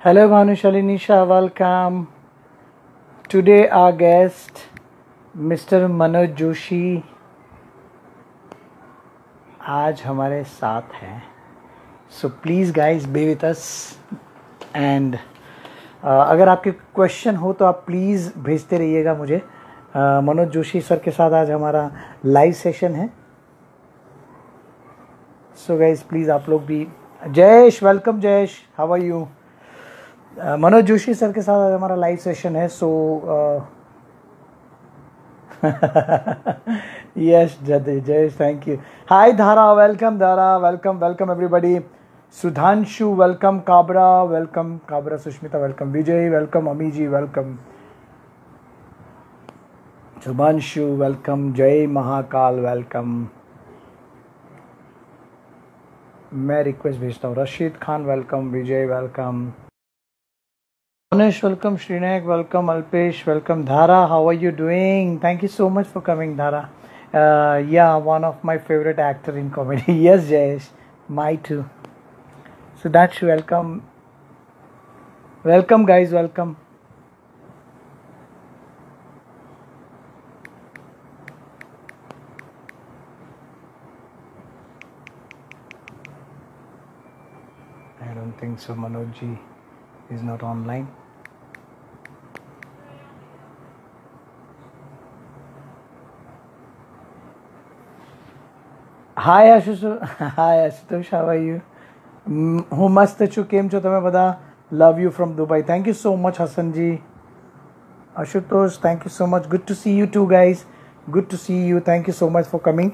Hello Bhanushalini Nisha, welcome. Today our guest, Mr. Manoj Joshi, आज हमारे साथ हैं. So please guys be with us and अगर आपके क्वेश्चन हो तो आप प्लीज़ भेजते रहिएगा मुझे. मनोज जोशी सर के साथ आज हमारा लाइव सेशन है. सो गाइज प्लीज़ आप लोग भी. Jayesh, welcome Jayesh, how are you. Manoj Joshi sir के साथ आज हमारा लाइव सेशन है. So yes Jayesh, thank you. Hi Dhara, welcome Dhara, welcome welcome everybody. Sudhanshu welcome, Kabra welcome, Kabra Sushmita welcome, Vijay welcome, Ami ji welcome, Shubhanshu welcome, जय महाकाल वेलकम. मैं रिक्वेस्ट भेजता हूँ. Rashid Khan welcome, Vijay welcome, Manish welcome, Srinayak welcome, Alpesh welcome, Dhara how are you doing? Thank you so much for coming, Dhara. Yeah, one of my favorite actor in comedy. Yes Jayesh, my too. So that's welcome. Welcome guys, welcome. I don't think so. Manoj ji is not online. Hi Ashutosh, how are you. હું મસ્ત છું, કેમ છો તમે બધા? Love you from Dubai. Thank you so much હસનજી. Ashutosh, thank you so much. Good to see you two guys, good to see you. Thank you so much for coming.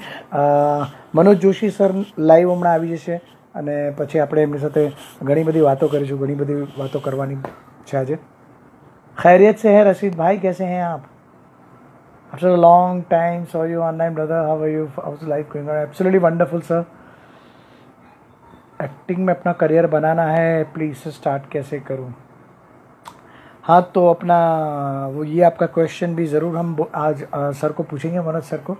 Manoj Joshi sir live હમણાં આવી જશે અને પછી આપણે એમની સાથે ઘણી બધી વાતો કરીશું. ઘણી બધી વાતો કરવાની છે આજે. ખૈરિયત से है रशीद भाई, कैसे हैं आप? After a long time saw you online brother, how are you? How's life going on? Absolutely wonderful sir. Acting में अपना करियर बनाना है, प्लीज़ स्टार्ट कैसे करूं? हाँ तो अपना वो ये आपका क्वेश्चन भी ज़रूर हम आज सर को पूछेंगे, मनोज सर को.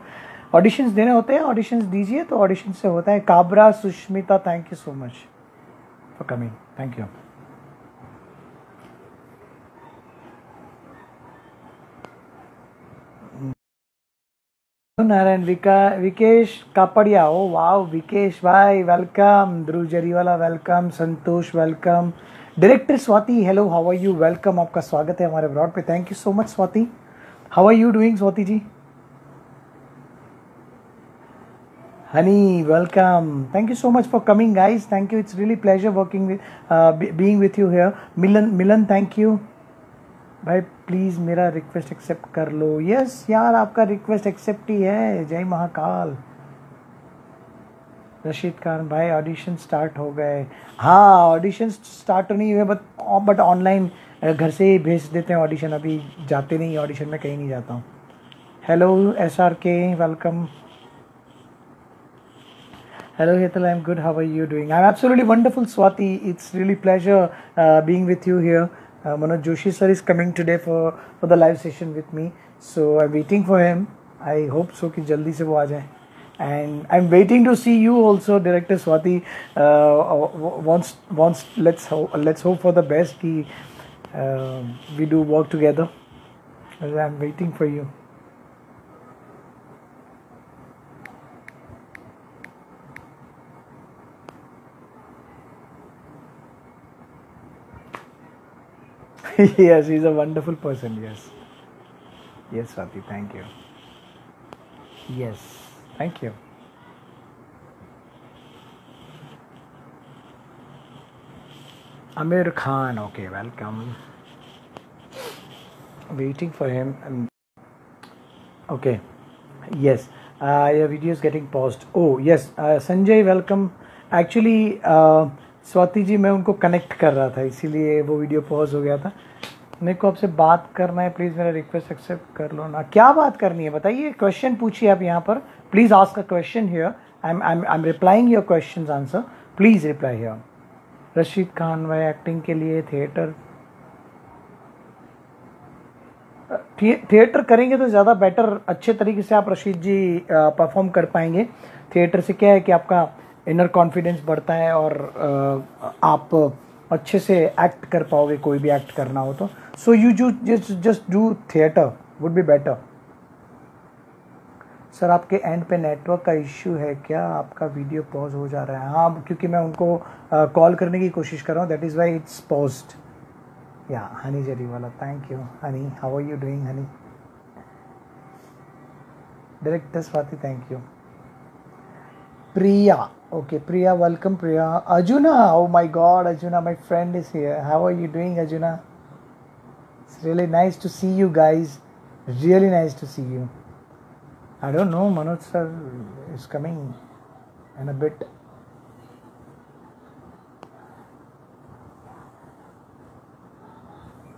ऑडिशंस देने होते हैं, ऑडिशंस दीजिए तो ऑडिशन से होता है. Kabra Sushmita, thank you so much for coming, thank you. Narayan Vikesh Kapadia, oh wow Vikesh भाई welcome. Dhruv Jariwala welcome, Santosh welcome, director Swati hello, how are you, welcome. आपका स्वागत है हमारे ब्लॉग पे. Thank you so much Swati. How are you doing Swati ji? Honey welcome, thank you so much for coming guys. Thank you, it's really pleasure working with being with you here. Milan thank you भाई. Please मेरा request accept कर लो. Yes यार, आपका request accept ही है. जय महाकाल. रशीद खान भाई, audition start हो गए. हाँ ऑडिशन स्टार्ट तो नहीं हुए बट ऑनलाइन घर से ही भेज देते हैं ऑडिशन. अभी जाते नहीं ऑडिशन में, कहीं नहीं जाता हूँ. Hello SRK welcome. Hello Hetal, I'm good. How are you doing? I'm absolutely wonderful Swati. It's really pleasure being with you here. Manoj Joshi sir is coming today for the live session with me. So I'm waiting for him. I hope so कि जल्दी से वो आ जाए. And I'm waiting to see you also, Director Swati. Once let's hope for the best कि we do work together. I'm waiting for you. Yes, he's a wonderful person. Yes Swati, thank you. Yes, thank you. Amir Khan, okay, welcome. Waiting for him. Okay, yes, your video is getting paused. Oh yes, Sanjay welcome. Actually Swati ji मैं उनको connect कर रहा था, इसीलिए वो video pause हो गया था. मेरे को आपसे बात करना है, प्लीज़ मेरा रिक्वेस्ट एक्सेप्ट कर लो ना. क्या बात करनी है बताइए, क्वेश्चन पूछिए आप यहाँ पर. Please ask a question here. I am replying your question answer. Please reply here. Rashid Khan भाई, एक्टिंग के लिए थिएटर करेंगे तो ज़्यादा बेटर, अच्छे तरीके से आप रशीद जी परफॉर्म कर पाएंगे. थिएटर से क्या है कि आपका इनर कॉन्फिडेंस बढ़ता है और आप अच्छे से एक्ट कर पाओगे, कोई भी एक्ट करना हो तो. So you just do theatre would be better. Sir आपके एंड पे नेटवर्क का इश्यू है क्या? आपका वीडियो पॉज हो जा रहा है. हाँ, क्योंकि मैं उनको कॉल करने की कोशिश कर रहा हूँ, that is why it's paused. या हनी जरी वाला, thank you honey. How are you doing honey? Director Swati, thank you. Priya, okay, Priya, welcome Priya. Arjuna, oh my god, Arjuna, my friend is here. How are you doing, Arjuna? It's really nice to see you guys. Really nice to see you. I don't know, Manoj sir is coming in a bit.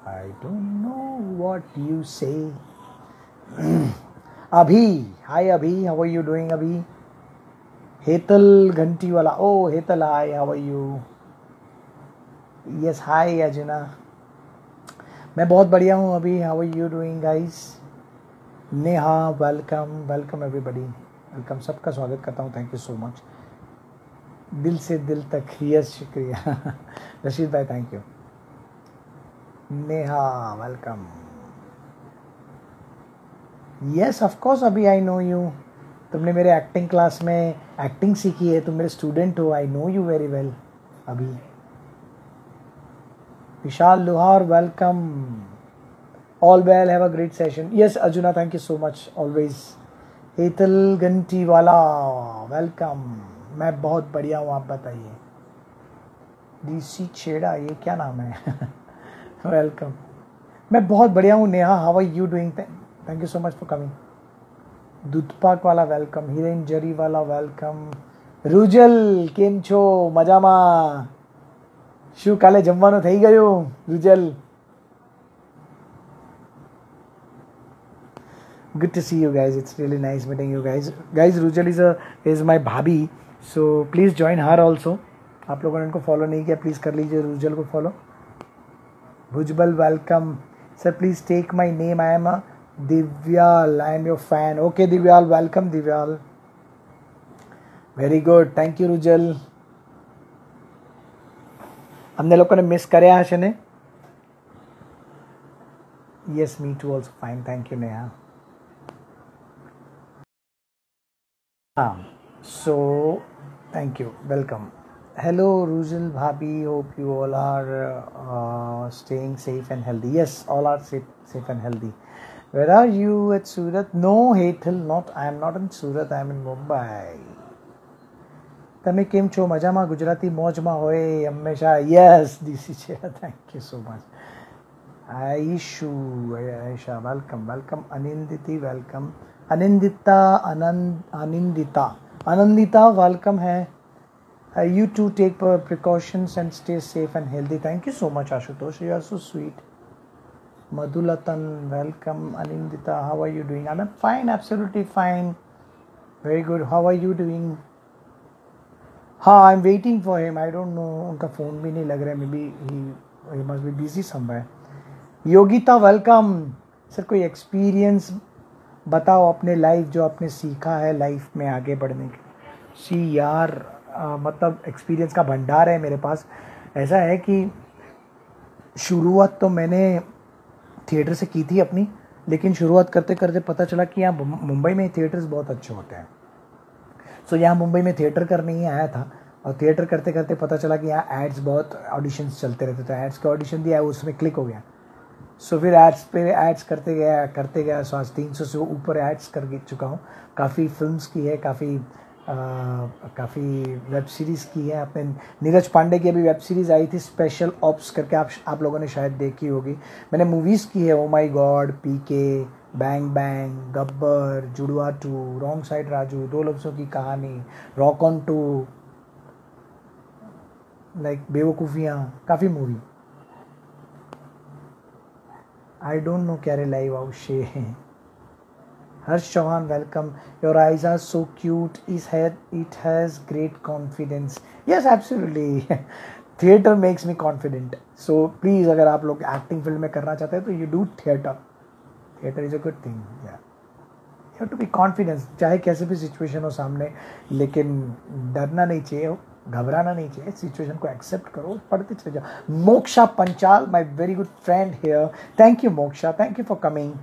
I don't know what you say. Abhi, hi Abhi, how are you doing Abhi? Hetal घंटी वाला, oh Hetal, hi, how are you? Yes, hi Arjuna, मैं बहुत बढ़िया हूँ अभी. How are you doing guys? Neha, welcome welcome everybody, welcome. सबका स्वागत करता हूँ, थैंक यू सो मच, दिल से दिल तक. यस, शुक्रिया. रशीद भाई, thank you. Neha, welcome. Yes, of course अभी आई नो यू. तुमने मेरे एक्टिंग क्लास में एक्टिंग सीखी है, तुम मेरे स्टूडेंट हो. I know you very well. अभी विशाल लोहार, welcome. All well, have a great session. Yes arjuna, thank you so much always. Hetal घंटी वाला, वेलकम. मैं बहुत बढ़िया हूँ, आप बताइए. डीसी छेड़ा, ये क्या नाम है? वेलकम. मैं बहुत बढ़िया हूँ. Neha, how are you doing? Thank you so much for coming. दूधपाक वाला वेलकम. હિરેન જરી વાલા વેલકમ. રૂજલ, કેમ છો? મજામાં? શું કાલે જમવાનું થઈ ગયું રૂજલ? Good to see you guys. It's really nice meeting you guys. Guys, Rujal is my bhabhi, so please join her also. आप लोगों ने इनको फॉलो नहीं किया, प्लीज़ कर लीजिए रूजल को follow. Bhujbal, welcome. Sir please take my name, I am Divyal, I am your fan. Okay, Divyal, welcome Divyal. Very good, thank you Rujal. हमने लोगों ने मिस करे हर्ष ने. Yes, me too also fine, thank you Neha. So thank you, welcome. Hello Rujal Bhabhi, hope you all are staying safe and healthy. Yes, all are safe and healthy. Where are you? At Surat? No, Hetal, not. I am not in Surat. I am in Mumbai. તમે કેમ છો? મજામાં? ગુજરાતી મોજમાં હોય હંમેશા. Yes DC છે, thank you so much. Aishu, Ayesha, welcome welcome. Aninditi, welcome. Anindita, Anandita, welcome है. You too take precautions and stay safe and healthy. Thank you so much Ashutosh, you are so sweet. Madhulatan, welcome. Anindita, how are you doing? I'm fine, absolutely fine. Very good. How are you doing? हाँ, I'm waiting for him. I don't know. उनका phone भी नहीं लग रहा है. Maybe he must be busy somewhere. Yogita, welcome. Sir कोई experience बताओ अपने लाइफ, जो आपने सीखा है लाइफ में आगे बढ़ने के. यार मतलब एक्सपीरियंस का भंडार है मेरे पास. ऐसा है कि शुरुआत तो मैंने थिएटर से की थी अपनी, लेकिन शुरुआत करते करते पता चला कि यहाँ मुंबई में थिएटर्स बहुत अच्छे होते हैं. सो यहाँ मुंबई में थिएटर करने ही आया था, और थिएटर करते करते पता चला कि यहाँ एड्स बहुत ऑडिशंस चलते रहते थे. एड्स का ऑडिशन दिया, उसमें क्लिक हो गया. सो फिर एड्स पे एड्स करते गया. सो आज 300 से ऊपर एड्स कर चुका हूँ. काफ़ी फिल्म्स की है, काफ़ी वेब सीरीज़ की है. अपने नीरज पांडे की अभी वेब सीरीज़ आई थी स्पेशल ऑप्स करके, आप लोगों ने शायद देखी होगी. मैंने मूवीज़ की है, ओ माई गॉड, पीके, बैंग बैंग, गब्बर, जुड़वा 2, रॉन्ग साइड राजू, 2 लफ्ज़ों की कहानी, रॉक ऑन 2, लाइक बेवकूफ़ियाँ, काफ़ी मूवी. आई डोंट नो क्या रे लाइव आउट शे. Harsh Chauhan, welcome. Your eyes are so cute. It has great confidence. Yes, absolutely. Theatre makes me confident. So please, अगर आप लोग एक्टिंग फील्ड में करना चाहते हैं तो you do theatre. Theatre is a good thing. Yeah. Have to be confidence, चाहे कैसे भी सिचुएशन हो सामने, लेकिन डरना नहीं चाहिए, घबराना नहीं चाहिए, सिचुएशन को एक्सेप्ट करो, पढ़ते चले जाओ। Moksha Panchal, my very good friend here, thank you Moksha, thank you for coming.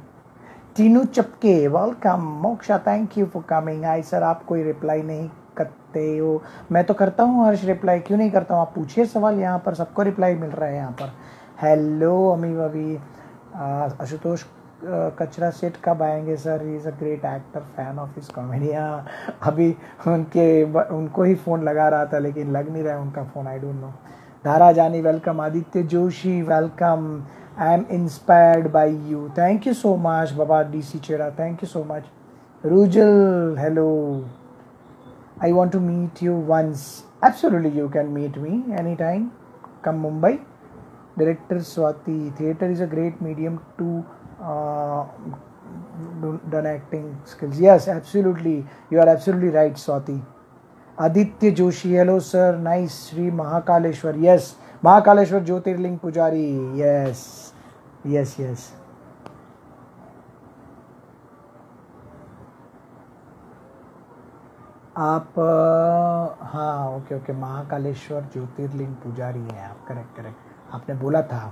Tinu Chapke, welcome Moksha, thank you for coming. आई सर, आप कोई रिप्लाई नहीं करते हो? मैं तो करता हूँ हर्ष, रिप्लाई क्यों नहीं करता हूँ? आप पूछिए सवाल, यहाँ पर सबको रिप्लाई मिल रहा है यहाँ पर। हेलो अमी भाभी। आशुतोष कचरा सेट कब आएंगे sir? He is a great actor, fan of his comedy. अभी उनको ही फ़ोन लगा रहा था, लेकिन लग नहीं रहा है उनका phone, I don't know. Dhara Jani welcome, Aditya Joshi welcome, I am inspired by you, thank you so much Baba DC Cheda, thank you so much. Rujal hello, I want to meet you once, absolutely you can meet me any time, come Mumbai. Director Swati, theater is a great medium to done acting skills. Yes, absolutely. You are absolutely right, Swati. Aditya Joshi, hello sir, nice. Sri Mahakaleshwar, yes. Mahakaleshwar Jyotirling Pujari, yes. Yes, yes. आप हाँ okay okay, Mahakaleshwar ज्योतिर्लिंग पुजारी हैं आप, correct correct, आपने बोला था।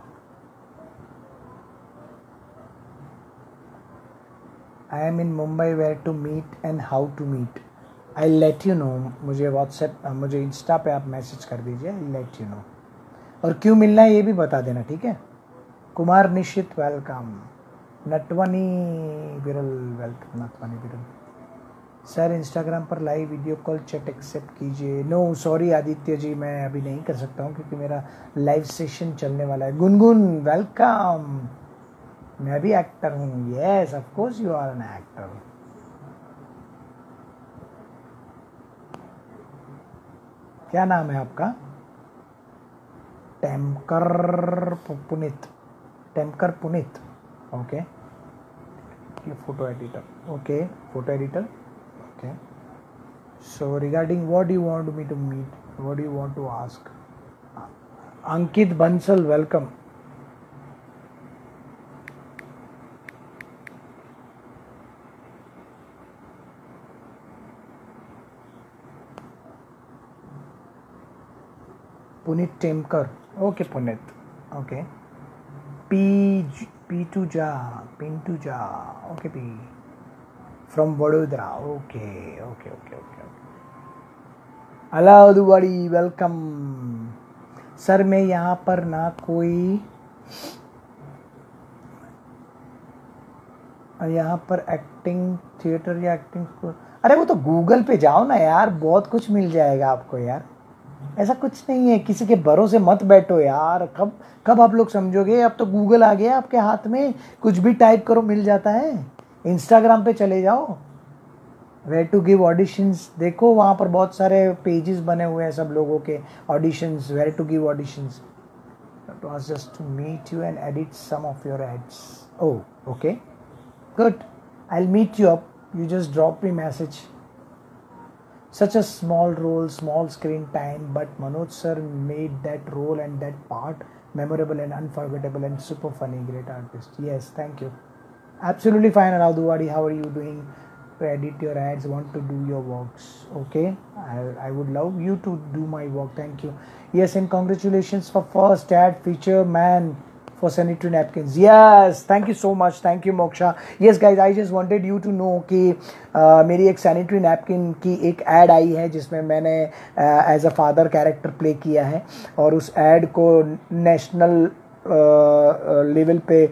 I am in Mumbai, where to meet and how to meet, I let you know. मुझे WhatsApp, मुझे इंस्टा पे आप मैसेज कर दीजिए, आई लेट यू नो। और क्यों मिलना है ये भी बता देना, ठीक है? कुमार निशित वेलकम, नटवनी विरल welcome, Natwani Viral. Sir Instagram पर live video call chat accept कीजिए। नो सॉरी आदित्य जी, मैं अभी नहीं कर सकता हूँ क्योंकि मेरा लाइव सेशन चलने वाला है। गुनगुन वेलकम, मैं भी एक्टर हूँ, yes of course you are an actor. क्या नाम है आपका? टेमकर पुनित, टेमकर पुनित, ओके। ये photo editor, okay, photo editor, okay. So regarding what do you want me to meet, what do you want to ask? Ankit Bansal welcome. Punit Temkar, okay Punit, okay. P2ja, okay P from Vadodara, okay. Alauddin welcome. Sir मैं यहाँ पर ना कोई, यहाँ पर acting theatre या acting को, अरे वो तो गूगल पे जाओ ना यार, बहुत कुछ मिल जाएगा आपको यार, ऐसा कुछ नहीं है, किसी के भरोसे मत बैठो यार। कब आप लोग समझोगे? अब तो गूगल आ गया आपके हाथ में, कुछ भी टाइप करो मिल जाता है। इंस्टाग्राम पे चले जाओ, वेयर टू गिव ऑडिशंस, देखो वहाँ पर बहुत सारे पेजेस बने हुए हैं सब लोगों के, auditions, where to give auditions. It was just to meet you and edit some of your ads. Oh okay good, I will meet you up, you just drop me message. Such a small role, small screen time, but Manoj sir made that role and that part memorable and unforgettable and super funny. Great artist. Yes, thank you. Absolutely fine, Raudhuwadi. How are you doing? To edit your ads, want to do your works. Okay, I would love you to do my work. Thank you. Yes, and congratulations for first ad feature man for sanitary napkins. Yes, thank you so much. Thank you Moksha. Yes guys, I just wanted you to know कि मेरी एक sanitary napkin की एक add आई है जिसमें मैंने as a father character play किया है, और उस ऐड को नेशनल लेवल पे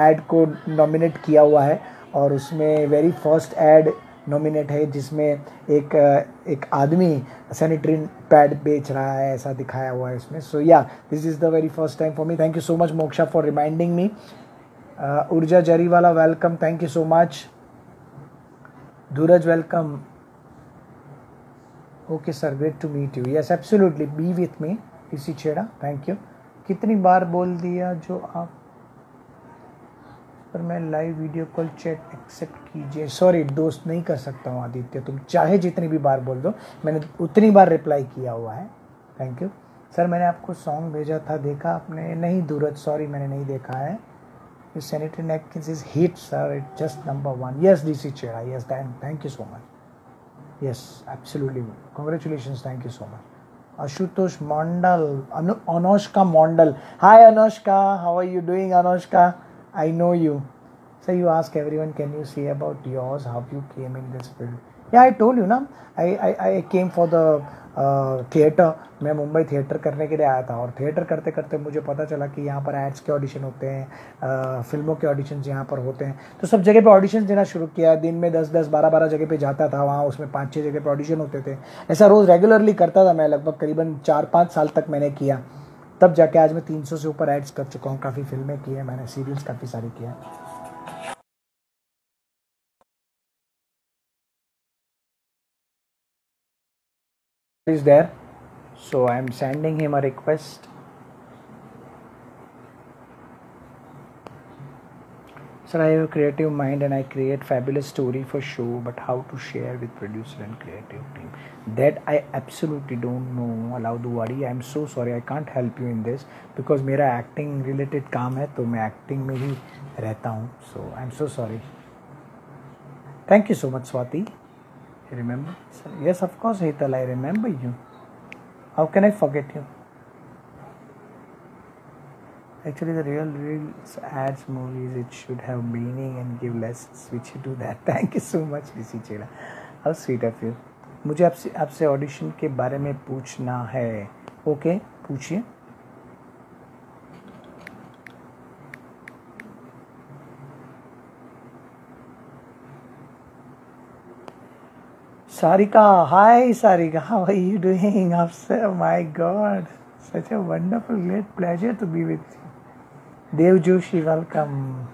ऐड को नॉमिनेट किया हुआ है, और उसमें वेरी फर्स्ट ऐड नॉमिनेट है जिसमें एक आदमी सैनिटरी पैड बेच रहा है, ऐसा दिखाया हुआ है इसमें। So yeah this is the very first time for me. Thank you so much Moksha for reminding me. Urja Jariwala welcome, thank you so much. Dheeraj welcome, okay sir, great to meet you. Yes absolutely, be with me इसी Chheda, thank you. कितनी बार बोल दिया जो आप पर मैं live video call chat accept कीजिए। Sorry दोस्त, नहीं कर सकता हूँ आदित्य, तुम चाहे जितनी भी बार बोल दो, मैंने उतनी बार रिप्लाई किया हुआ है। Thank you sir. मैंने आपको सॉन्ग भेजा था, देखा आपने? नहीं धीरज, सॉरी मैंने नहीं देखा है। Your sanitary napkins is hit, sir. It's just number one. Yes, DC Chera. Yes, thank you so much. Yes, absolutely. Congratulations. Thank you so much. Ashutosh Mondal. Anushka Mondal. Hi, Anushka. How are you doing, Anushka? I know you. So you ask everyone, can you say about yours, how you came in this field? Yeah, I told you ना, I came for the theatre. मैं Mumbai theatre करने के लिए आया था और theatre करते करते मुझे पता चला कि यहाँ पर एड्स के ऑडिशन होते हैं, फिल्मों के ऑडिशन यहाँ पर होते हैं. तो सब जगह पे ऑडिशन देना शुरू किया. दिन में 10-10, 12-12 जगह पे जाता था. वहाँ उसमें 5-6 जगह पे ऑडिशन होते थे. ऐसा रोज़ रेगुलरली करता था मैं. लगभग करीबन 4-5 साल तक मैंने किया. तब जाके आज मैं 300 से ऊपर एड्स कर चुका हूँ. काफ़ी फिल्में की हैं मैंने, सीरियल्स काफ़ी सारी किया है. Is there, so I'm sending him a request. Sir, I have a creative mind and I create fabulous story for show, but how to share with producer and creative team, that I absolutely don't know. Allow Duwadi, I'm so sorry, I can't help you in this because मेरा acting related काम है, तो मैं acting में ही रहता हूँ. So I'm so sorry. Thank you so much, Swati. You remember? Yes, of course, Hital, I remember you. How can I forget you? Actually, the real ads movies, it should have meaning and give lessons, which you do that. Thank you so much, DC Chela. How sweet of you. मुझे आपसे audition के बारे में पूछना है. Okay, पूछिए. Sarika, hi Sarika, how are you doing? Oh my God, such a wonderful, great pleasure to be with you. Dev Joshi, welcome.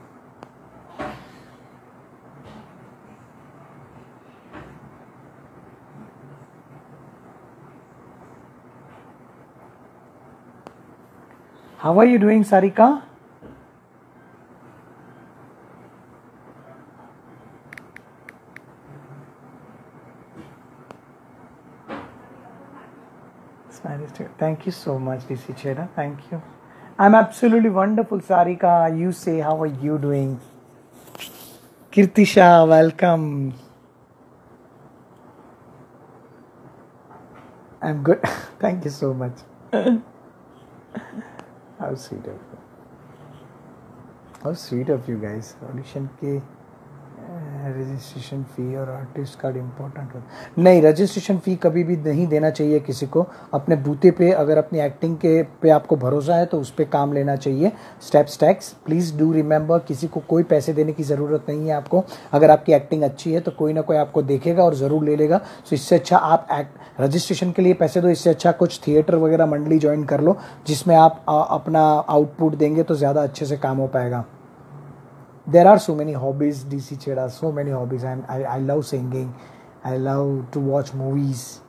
How are you doing, Sarika? Thank you so much, DC Chera. Thank you. I'm absolutely wonderful, Sarika. You say, how are you doing? Kirtisha, welcome. I'm good. Thank you so much. How sweet of you. How sweet of you guys. Audition के registration फ़ी और artist card important होता नहीं. Registration फ़ी कभी भी नहीं देना चाहिए किसी को. अपने बूते पे अगर अपनी एक्टिंग के पे आपको भरोसा है तो उस पर काम लेना चाहिए. Steps tax, please do remember, किसी को कोई पैसे देने की ज़रूरत नहीं है आपको. अगर आपकी एक्टिंग अच्छी है तो कोई ना कोई आपको देखेगा और ज़रूर ले लेगा. तो इससे अच्छा आप रजिस्ट्रेशन के लिए पैसे दो. इससे अच्छा कुछ थिएटर वगैरह मंडली ज्वाइन कर लो जिसमें आप अपना आउटपुट देंगे तो ज़्यादा अच्छे से काम हो पाएगा. There are so many hobbies, DC Cheda, so many hobbies. I love singing. I love to watch movies.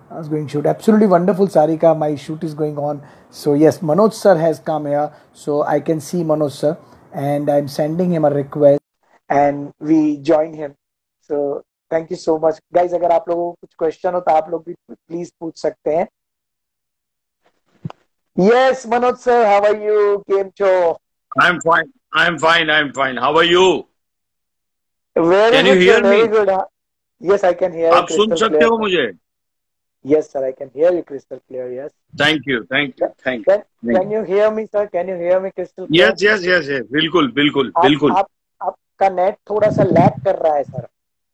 I was going shoot. Absolutely wonderful, Sarika. My shoot is going on. So yes, Manoj sir has come here. So I can see Manoj sir. And I'm sending him a request. And we join him. So thank you so much. Guys, अगर आप लोगों को कुछ question हो तो आप लोग भी please पूछ सकते हैं. Yes, Manoj sir, how are you? केम छो? I'm fine. I'm fine. I'm fine. How are you? Very Can good, you hear sir, me? very good. Yes, I can hear you आप सुन crystal सकते clear. हो मुझे? Yes, sir, I can hear you crystal clear. Yes. Thank you. Thank you. Thank you. Can you hear me, sir? Can you hear me crystal clear? Yes, yes, yes, yes. बिल्कुल, बिल्कुल, बिल्कुल. आपका net थोड़ा सा lag कर रहा है sir.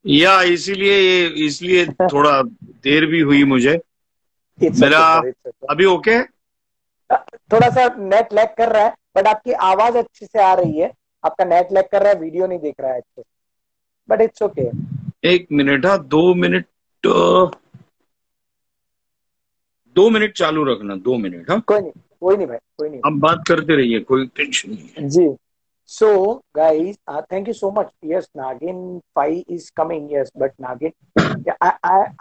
या इसलिए थोड़ा देर भी हुई मुझे. मेरा अभी ओके? थोड़ा सा नेट लैग कर रहा है बट आपकी आवाज अच्छी से आ रही है. आपका नेट लैग कर रहा है, वीडियो नहीं दिख रहा है अच्छे, बट इट्स ओके. 1 मिनट. हाँ, 2 मिनट. 2 मिनट चालू रखना. 2 मिनट. हाँ, कोई नहीं भाई, कोई नहीं. अब बात करते रहिए, कोई टेंशन नहीं है जी. So guys, thank you so much. Yes, Nagin 5 is coming. Yes, but Nagin,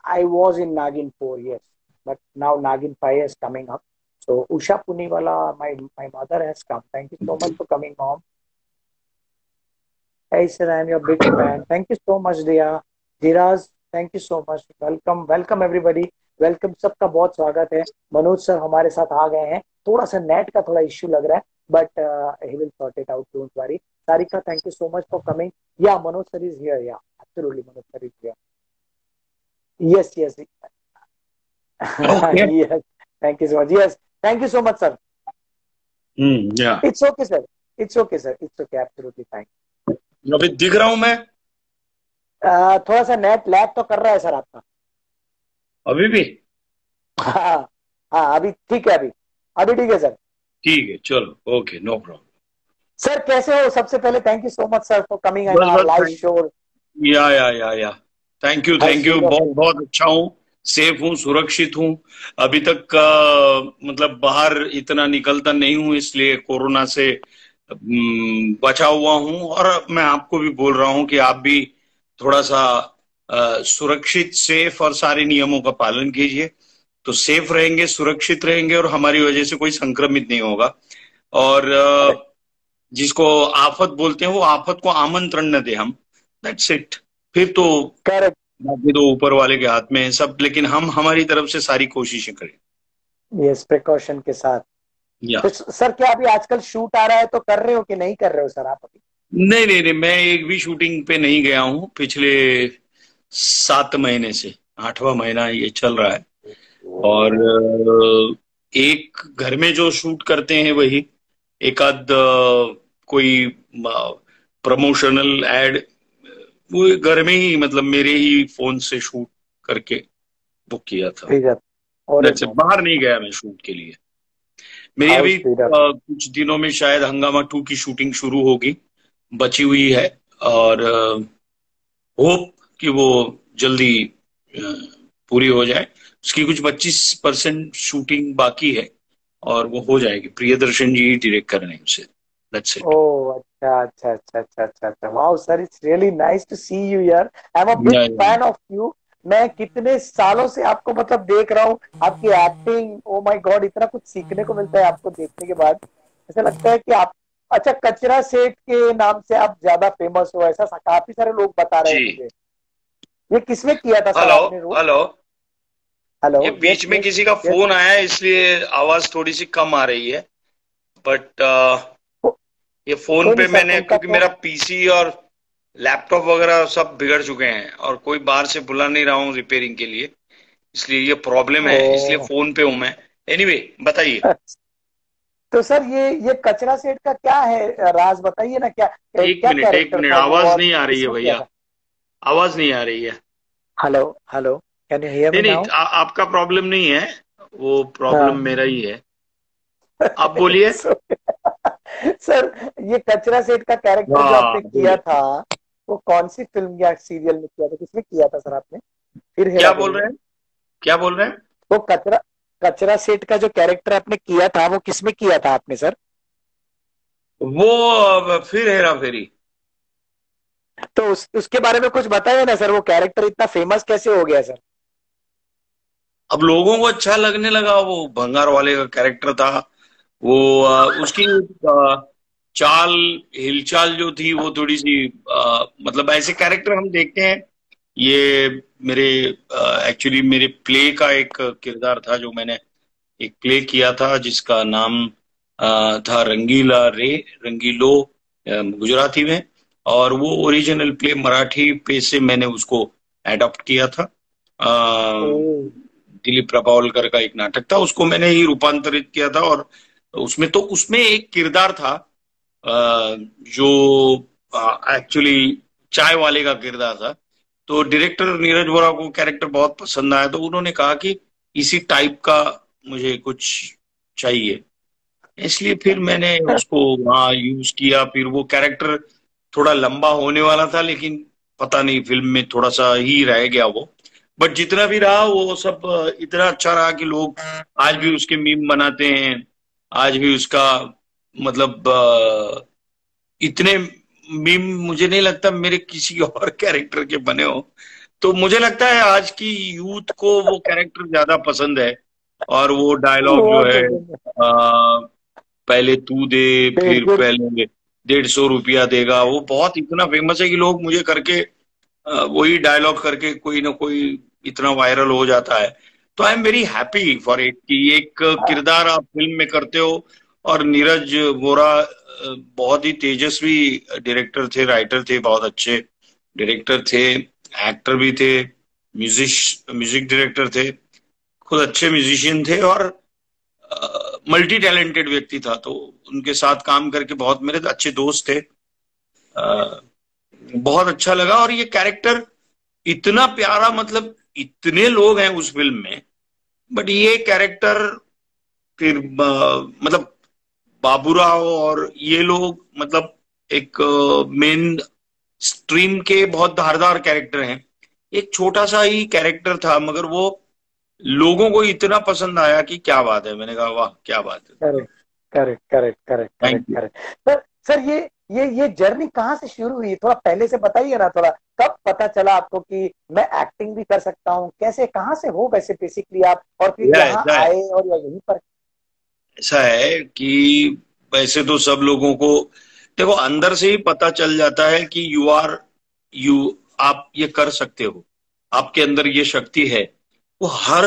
I was in Nagin 4. Yes, but now Nagin 5 is coming up. So Usha Puniwala, my mother has come. Thank you so much for coming, mom. Hey sir, I am your big fan. Thank you so much, Diya. Dhiraz, thank you so much. Welcome everybody. Welcome, सबका बहुत स्वागत है. Manoj sir हमारे साथ आ गए हैं. थोड़ा सा नेट का थोड़ा इश्यू लग रहा है but he will sort it out. Don't worry. Sarika, thank you so much for coming. Yeah, Manoj sir is here. Yeah, absolutely, Manoj sir is here. Yes, yes. Okay. Yes. Thank you so much. Yes. Thank you so much, sir. Yeah. It's okay, sir. It's okay, sir. It's okay. Absolutely fine. अभी दिख रहा हूं मैं? थोड़ा सा net lag तो कर रहा है सर आपका। अभी भी? हाँ हाँ, अभी ठीक है। अभी ठीक है सर। ठीक है, चलो, ओके, नो प्रॉब्लम। सर कैसे हो? सबसे पहले thank you so much sir for coming in our live show. या थैंक यू, बहुत बहुत अच्छा हूँ, सेफ हूँ, सुरक्षित हूँ। अभी तक मतलब बाहर इतना निकलता नहीं हूँ, इसलिए कोरोना से बचा हुआ हूँ। और मैं आपको भी बोल रहा हूँ कि आप भी थोड़ा सा सुरक्षित, सेफ और सारे नियमों का पालन कीजिए, तो सेफ रहेंगे, सुरक्षित रहेंगे और हमारी वजह से कोई संक्रमित नहीं होगा। और जिसको आफत बोलते हैं, वो आफत को आमंत्रण न दे हम, दैट्स इट। फिर तो करेक्ट, बाकी तो ऊपर वाले के हाथ में है सब, लेकिन हम हमारी तरफ से सारी कोशिशें करें। यस, प्रिकॉशन के साथ। या तो सर क्या अभी आजकल शूट आ रहा है तो कर रहे हो कि नहीं कर रहे हो सर आप अभी? नहीं, मैं एक भी शूटिंग पे नहीं गया हूँ पिछले 7 महीने से। 8वां महीना ये चल रहा है। और एक घर में जो शूट करते हैं वही एक आध कोई प्रमोशनल एड, वो घर में ही, मतलब मेरे ही फोन से शूट करके बुक किया था। और बाहर नहीं गया मैं शूट के लिए। मेरी अभी कुछ दिनों में शायद हंगामा 2 की शूटिंग शुरू होगी, बची हुई है। और होप कि वो जल्दी पूरी हो जाए। उसकी कुछ 25% शूटिंग बाकी है और वो हो जाएगी। प्रियदर्शन जी डायरेक्ट कर रहे हैं उसे। That's it. Oh, अच्छा। Wow, sir, it's really nice to see you here. I'm a big fan of you. मैं कितने सालों से आपको मतलब देख रहा हूँ, आपकी एक्टिंग, ओ माय गॉड, इतना कुछ सीखने को मिलता है आपको देखने के बाद। ऐसा लगता है कि आप, अच्छा, कचरा सेठ के नाम से आप ज्यादा फेमस हो, ऐसा काफी सारे लोग बता रहे हैं मुझे। ये किसमें किया था सर आपने रोल? हेलो, ये बीच में किसी का फोन आया है, इसलिए आवाज थोड़ी सी कम आ रही है। बट ये फोन पे मैंने, क्योंकि मेरा पीसी और लैपटॉप वगैरह सब बिगड़ चुके हैं और कोई बाहर से बुला नहीं रहा हूँ रिपेयरिंग के लिए, इसलिए ये प्रॉब्लम है, इसलिए फोन पे हूं मैं। एनीवे, बताइए। तो सर ये कचरा सेठ का क्या है राज, बताइए ना। क्या एक मिनट, आवाज नहीं आ रही है भैया, आवाज नहीं आ रही है। Hello, can you hear me now? नहीं, आपका प्रॉब्लम नहीं है, वो प्रॉब्लम मेरा ही है। आप बोलिए। सर, ये कचरा सेठ का कैरेक्टर जो आपने किया था, वो कौन सी फिल्म या सीरियल में किया था, किसमें किया था सर आपने? फिर क्या बोल रहे हैं? वो कचरा सेठ का जो कैरेक्टर आपने किया था, वो किसमें किया था आपने सर? वो फिर हेरा फेरी। तो उसके बारे में कुछ बताइए ना सर, वो कैरेक्टर इतना फेमस कैसे हो गया सर? अब लोगों को अच्छा लगने लगा, वो भंगार वाले का कैरेक्टर था वो। उसकी चाल हिलचाल जो थी वो थोड़ी सी, मतलब ऐसे कैरेक्टर हम देखते हैं। ये मेरे एक्चुअली मेरे प्ले का एक किरदार था, जो मैंने एक प्ले किया था जिसका नाम था रंगीलो गुजराती में। और वो ओरिजिनल प्ले मराठी पे से मैंने उसको एडॉप्ट किया था। दिलीप प्रभावलकर का एक नाटक था, उसको मैंने ही रूपांतरित किया था। और उसमें एक किरदार था जो एक्चुअली चाय वाले का किरदार था। तो डायरेक्टर नीरज वोरा को कैरेक्टर बहुत पसंद आया, तो उन्होंने कहा कि इसी टाइप का मुझे कुछ चाहिए, इसलिए फिर मैंने उसको वहां यूज किया। फिर वो कैरेक्टर थोड़ा लंबा होने वाला था, लेकिन पता नहीं फिल्म में थोड़ा सा ही रह गया वो। बट जितना भी रहा वो सब इतना अच्छा रहा कि लोग आज भी उसके मीम बनाते हैं। आज भी उसका मतलब इतने मीम मुझे नहीं लगता मेरे किसी और कैरेक्टर के बने हो। तो मुझे लगता है आज की यूथ को वो कैरेक्टर ज्यादा पसंद है। और वो डायलॉग जो है, पहले तू दे फिर पहले 150 रुपया देगा, वो बहुत इतना फेमस है कि लोग मुझे करके वही डायलॉग करके कोई ना कोई इतना वायरल हो जाता है। तो I am very happy for it कि एक किरदार आप फिल्म में करते हो और नीरज वोरा बहुत ही तेजस्वी डायरेक्टर थे, राइटर थे, बहुत अच्छे डायरेक्टर थे, एक्टर भी थे, म्यूजिक डायरेक्टर थे, खुद अच्छे म्यूजिशियन थे और मल्टी टैलेंटेड व्यक्ति था। तो उनके साथ काम करके बहुत मेरे अच्छे दोस्त थे। अ, बहुत अच्छा लगा। और ये कैरेक्टर इतना प्यारा, मतलब इतने लोग हैं उस फिल्म में, बट ये कैरेक्टर फिर मतलब बाबूराव और ये लोग मतलब एक मेन स्ट्रीम के बहुत धारदार कैरेक्टर हैं। एक छोटा सा ही कैरेक्टर था मगर वो लोगों को इतना पसंद आया कि क्या बात है। मैंने कहा वाह क्या बात है। Correct correct correct correct thank correct you. Correct. Sir sir, ये जर्नी कहाँ से शुरू हुई, थोड़ा पहले से बताइए ना थोड़ा। कब पता चला आपको कि मैं एक्टिंग भी कर सकता हूँ, कैसे कहाँ से हो वैसे बेसिकली आप, और फिर यहाँ ऐसा है, आए और या यहीं पर? ऐसा है कि वैसे तो सब लोगों को देखो अंदर से ही पता चल जाता है कि यू आप ये कर सकते हो, आपके अंदर ये शक्ति है। वो हर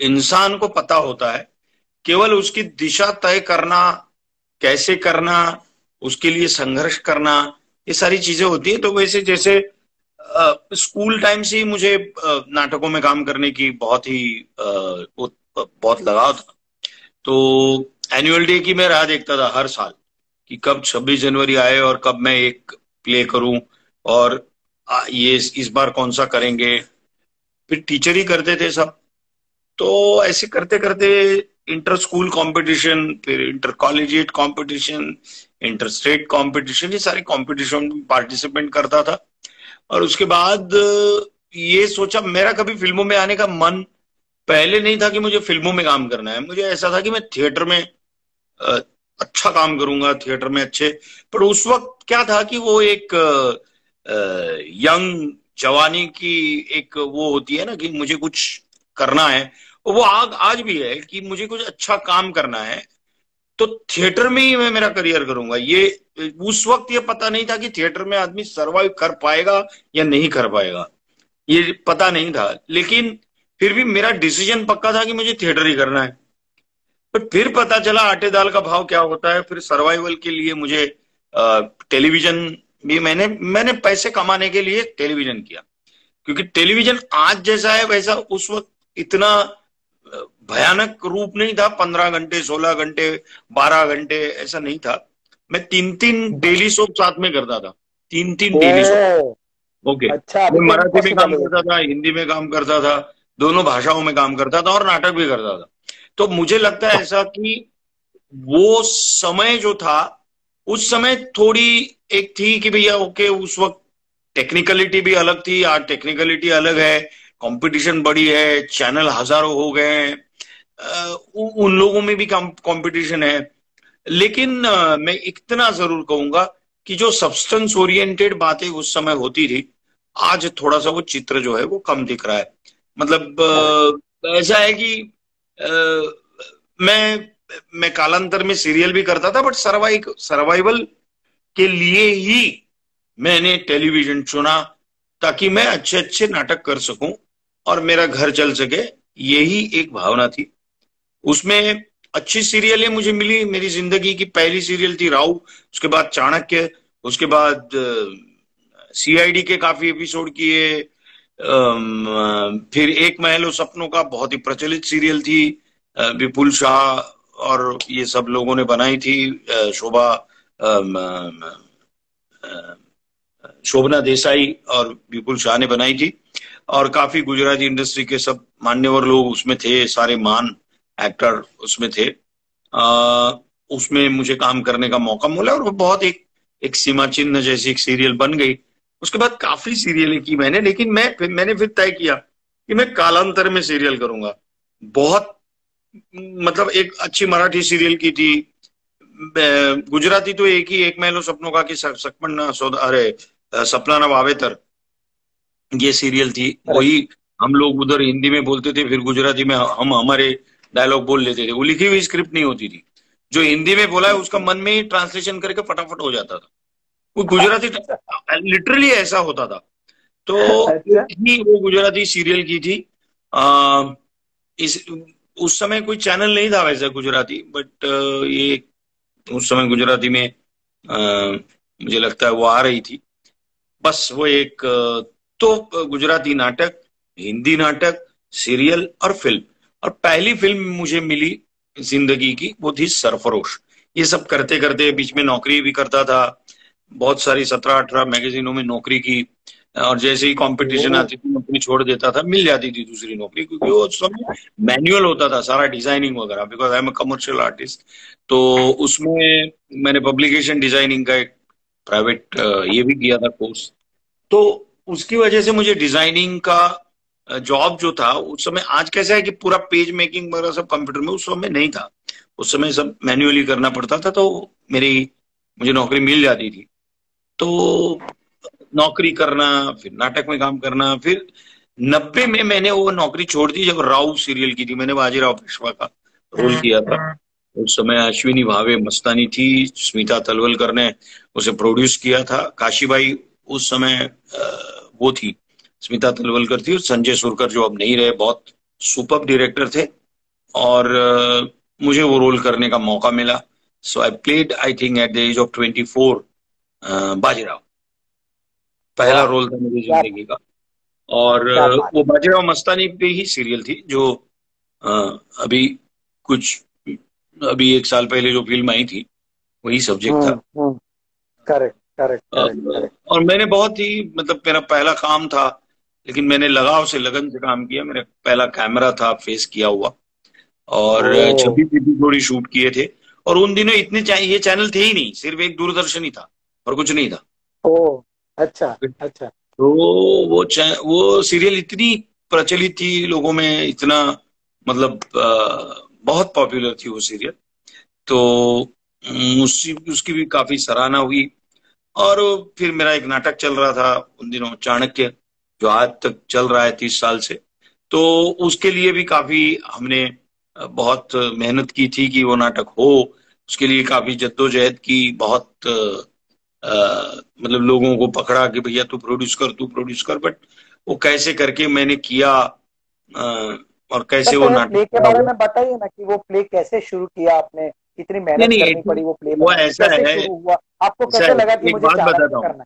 इंसान को पता होता है, केवल उसकी दिशा तय करना, कैसे करना, उसके लिए संघर्ष करना, ये सारी चीजें होती है। तो वैसे जैसे स्कूल टाइम से ही मुझे नाटकों में काम करने की बहुत ही बहुत लगाव था। तो एनुअल डे की मैं राह देखता था हर साल कि कब 26 जनवरी आए और कब मैं एक प्ले करूं। और ये इस बार कौन सा करेंगे। फिर टीचर ही करते थे सब। तो ऐसे करते करते इंटर स्कूल कंपटीशन, फिर inter collegiate competition, inter state competition, ये सारे कंपटीशन में पार्टिसिपेट करता था। और उसके बाद ये सोचा, मेरा कभी फिल्मों में आने का मन पहले नहीं था कि मुझे फिल्मों में काम करना है। मुझे ऐसा था कि मैं थिएटर में अ, अच्छा काम करूंगा, थिएटर में अच्छे। पर उस वक्त क्या था कि वो एक यंग जवानी की एक वो होती है ना कि मुझे कुछ करना है। और वो आज भी है कि मुझे कुछ अच्छा काम करना है, तो थिएटर में ही मैं मेरा करियर करूंगा। ये उस वक्त ये पता नहीं था कि थिएटर में आदमी सरवाइव कर पाएगा या नहीं कर पाएगा, ये पता नहीं था। लेकिन फिर भी मेरा डिसीजन पक्का था कि मुझे थिएटर ही करना है। बट फिर पता चला आटे दाल का भाव क्या होता है। फिर सर्वाइवल के लिए मुझे टेलीविजन भी, मैंने पैसे कमाने के लिए टेलीविजन किया। क्योंकि टेलीविजन आज जैसा है वैसा उस वक्त इतना भयानक रूप नहीं था। 15 घंटे, 16 घंटे, 12 घंटे ऐसा नहीं था। मैं तीन तीन डेली सोप साथ में करता था, तीन तीन डेली सोप। ओ, ओके। अच्छा, अभी मैं तो मराठी में इम्पॉसिबल काम है। करता था, हिंदी में काम करता था, दोनों भाषाओं में काम करता था और नाटक भी करता था। तो मुझे लगता है ऐसा कि वो समय जो था, उस समय थोड़ी एक थी कि भैया ओके, उस वक्त टेक्निकलिटी भी अलग थी, आज टेक्निकलिटी अलग है, कंपटीशन बड़ी है, चैनल हजारों हो गए हैं। उन लोगों में भी कंपटीशन है। लेकिन मैं इतना जरूर कहूंगा कि जो सब्सटेंस ओरिएंटेड बातें उस समय होती थी, आज थोड़ा सा वो चित्र जो है वो कम दिख रहा है। मतलब करेक्ट। ऐसा है कि मैं कालांतर में सीरियल भी करता था, बट सर्वाइवल के लिए ही मैंने टेलीविजन चुना, ताकि मैं अच्छे अच्छे नाटक कर सकूं और मेरा घर चल सके। यही एक भावना थी। उसमें अच्छी सीरियलें मुझे मिली। मेरी जिंदगी की पहली सीरियल थी राव, उसके बाद चाणक्य, उसके बाद सीआईडी के काफी एपिसोड किए। फिर एक महल और सपनों का बहुत ही प्रचलित सीरियल थी, विपुल शाह और ये सब लोगों ने बनाई थी। शोभा शोभना देसाई और विपुल शाह ने बनाई थी। और काफी गुजराती इंडस्ट्री के सब मान्यवर लोग उसमें थे, सारे महान एक्टर उसमें थे। उसमें मुझे काम करने का मौका मिला और वो बहुत एक सीमा चिन्ह जैसी एक सीरियल बन गई। उसके बाद काफी सीरियलें की मैंने, लेकिन मैंने फिर तय किया कि मैं कालांतर में सीरियल करूंगा। बहुत मतलब एक अच्छी मराठी सीरियल की थी। गुजराती तो एक ही, एक महलो सपनों का कि सकपन सौदा, अरे सपना वावेतर, ये सीरियल थी। करेक्ट। वही हम लोग उधर हिंदी में बोलते थे, फिर गुजराती में हम हमारे डायलॉग बोल लेते थे। वो लिखी हुई स्क्रिप्ट नहीं होती थी, जो हिंदी में बोला है उसका मन में ही ट्रांसलेशन करके फटाफट हो जाता था। वो गुजराती लिटरली ऐसा होता था। तो अच्छा। एक ही वो गुजराती सीरियल की थी। आ, इस उस समय कोई चैनल नहीं था वैसे गुजराती, बट ये उस समय गुजराती में मुझे लगता है वो आ रही थी। बस वो एक तो गुजराती नाटक, हिंदी नाटक, सीरियल और फिल्म। और पहली फिल्म मुझे मिली जिंदगी की वो थी सरफरोश। ये सब करते करते बीच में नौकरी भी करता था, बहुत सारी 17-18 मैगजीनों में नौकरी की। और जैसे ही कंपटीशन ओ, आती थी नौकरी छोड़ देता था, मिल जाती थी दूसरी नौकरी, क्योंकि वो उस समय मैनुअल होता था सारा, डिजाइनिंग वगैरह, because I am a commercial artist. तो उसमें मैंने पब्लिकेशन डिजाइनिंग का एक प्राइवेट ये भी किया था कोर्स। तो उसकी वजह से मुझे डिजाइनिंग का जॉब जो था उस समय, आज कैसा है कि पूरा पेज मेकिंग वगैरह सब कंप्यूटर में, उस समय नहीं था। उस समय सब मैन्युअली करना पड़ता था। तो मेरी मुझे नौकरी मिल जाती थी। तो नौकरी करना, फिर नाटक में काम करना, फिर 90 में मैंने वो नौकरी छोड़ दी जब राव सीरियल की थी। मैंने बाजीराव पेशवा का रोल किया था। उस समय अश्विनी भावे मस्तानी थी, स्मिता तलवलकर ने उसे प्रोड्यूस किया था। काशीबाई उस समय वो थी, स्मिता तलवलकर थी, और संजय सुरकर जो अब नहीं रहे, बहुत सुपर डायरेक्टर थे। और मुझे वो रोल करने का मौका मिला। So I played, I think at the age of 24, Bajirao. पहला वाह, रोल था मेरी क्या जिंदगी का। और क्या बात। वो बाजीराव मस्तानी पे ही सीरियल थी, जो अ, अभी कुछ अभी 1 साल पहले जो फिल्म आई थी, वही सब्जेक्ट था। हम्म। करेक्ट, करेक्ट, करेक्ट, और, करेक्ट। और मैंने बहुत ही, मतलब मेरा पहला काम था, लेकिन मैंने लगाव से, लगन से काम किया। मेरा पहला कैमरा था फेस किया हुआ, और ओ, छवि एपिसोड शूट किए थे। और उन दिनों इतने ये चैनल थे ही नहीं, सिर्फ एक दूरदर्शन ही था और कुछ नहीं था। ओ, अच्छा, अच्छा। तो वो सीरियल इतनी प्रचलित थी लोगों में, इतना मतलब बहुत पॉपुलर थी वो सीरियल। तो उसी उसकी भी काफी सराहना हुई। और फिर मेरा एक नाटक चल रहा था उन दिनों, चाणक्य, जो आज तक चल रहा है 30 साल से। तो उसके लिए भी काफी हमने बहुत मेहनत की थी कि वो नाटक हो। उसके लिए काफी जद्दोजहद की, बहुत मतलब लोगों को पकड़ा कि भैया तू प्रोड्यूस कर, तू प्रोड्यूस कर। बट वो कैसे करके मैंने किया, और सर, कैसे वो पहले नाटक प्ले के खड़ा बारे हुआ। में बताइए ना कि वो प्ले कैसे शुरू किया आपने, कितनी नहीं मेहनत नहीं, करनी पड़ी वो प्ले वो बनाने में, ऐसा कैसे है, शुरू हुआ, आपको ऐसा कैसे है, लगा कि एक मुझे बात चाणक्य बताता हूँ, करना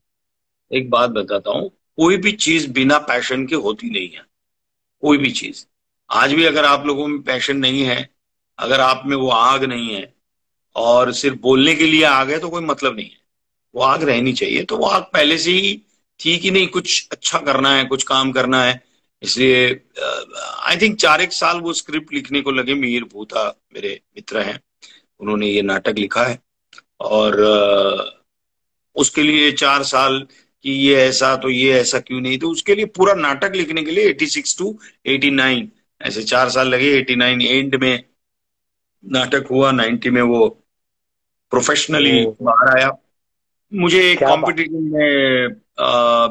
एक बात बताता हूँ। कोई भी चीज बिना पैशन के होती नहीं है, कोई भी चीज। आज भी अगर आप लोगों में पैशन नहीं है, अगर आप में वो आग नहीं है, और सिर्फ बोलने के लिए आग है, तो कोई मतलब नहीं है। वो आग रहनी चाहिए। तो वो आग पहले से ही थी कि नहीं, कुछ अच्छा करना है, कुछ काम करना है। इसलिए आई थिंक 4 एक साल वो स्क्रिप्ट लिखने को लगे। मीर भूता मेरे मित्र हैं, उन्होंने ये नाटक लिखा है। और उसके लिए 4 साल कि ये ऐसा तो ये ऐसा क्यों नहीं, तो उसके लिए पूरा नाटक लिखने के लिए 86 to 89 ऐसे 4 साल लगे। 89 एंड में नाटक हुआ, 90 में वो प्रोफेशनली है। बाहर आया। मुझे एक क्या बात। कंपटीशन में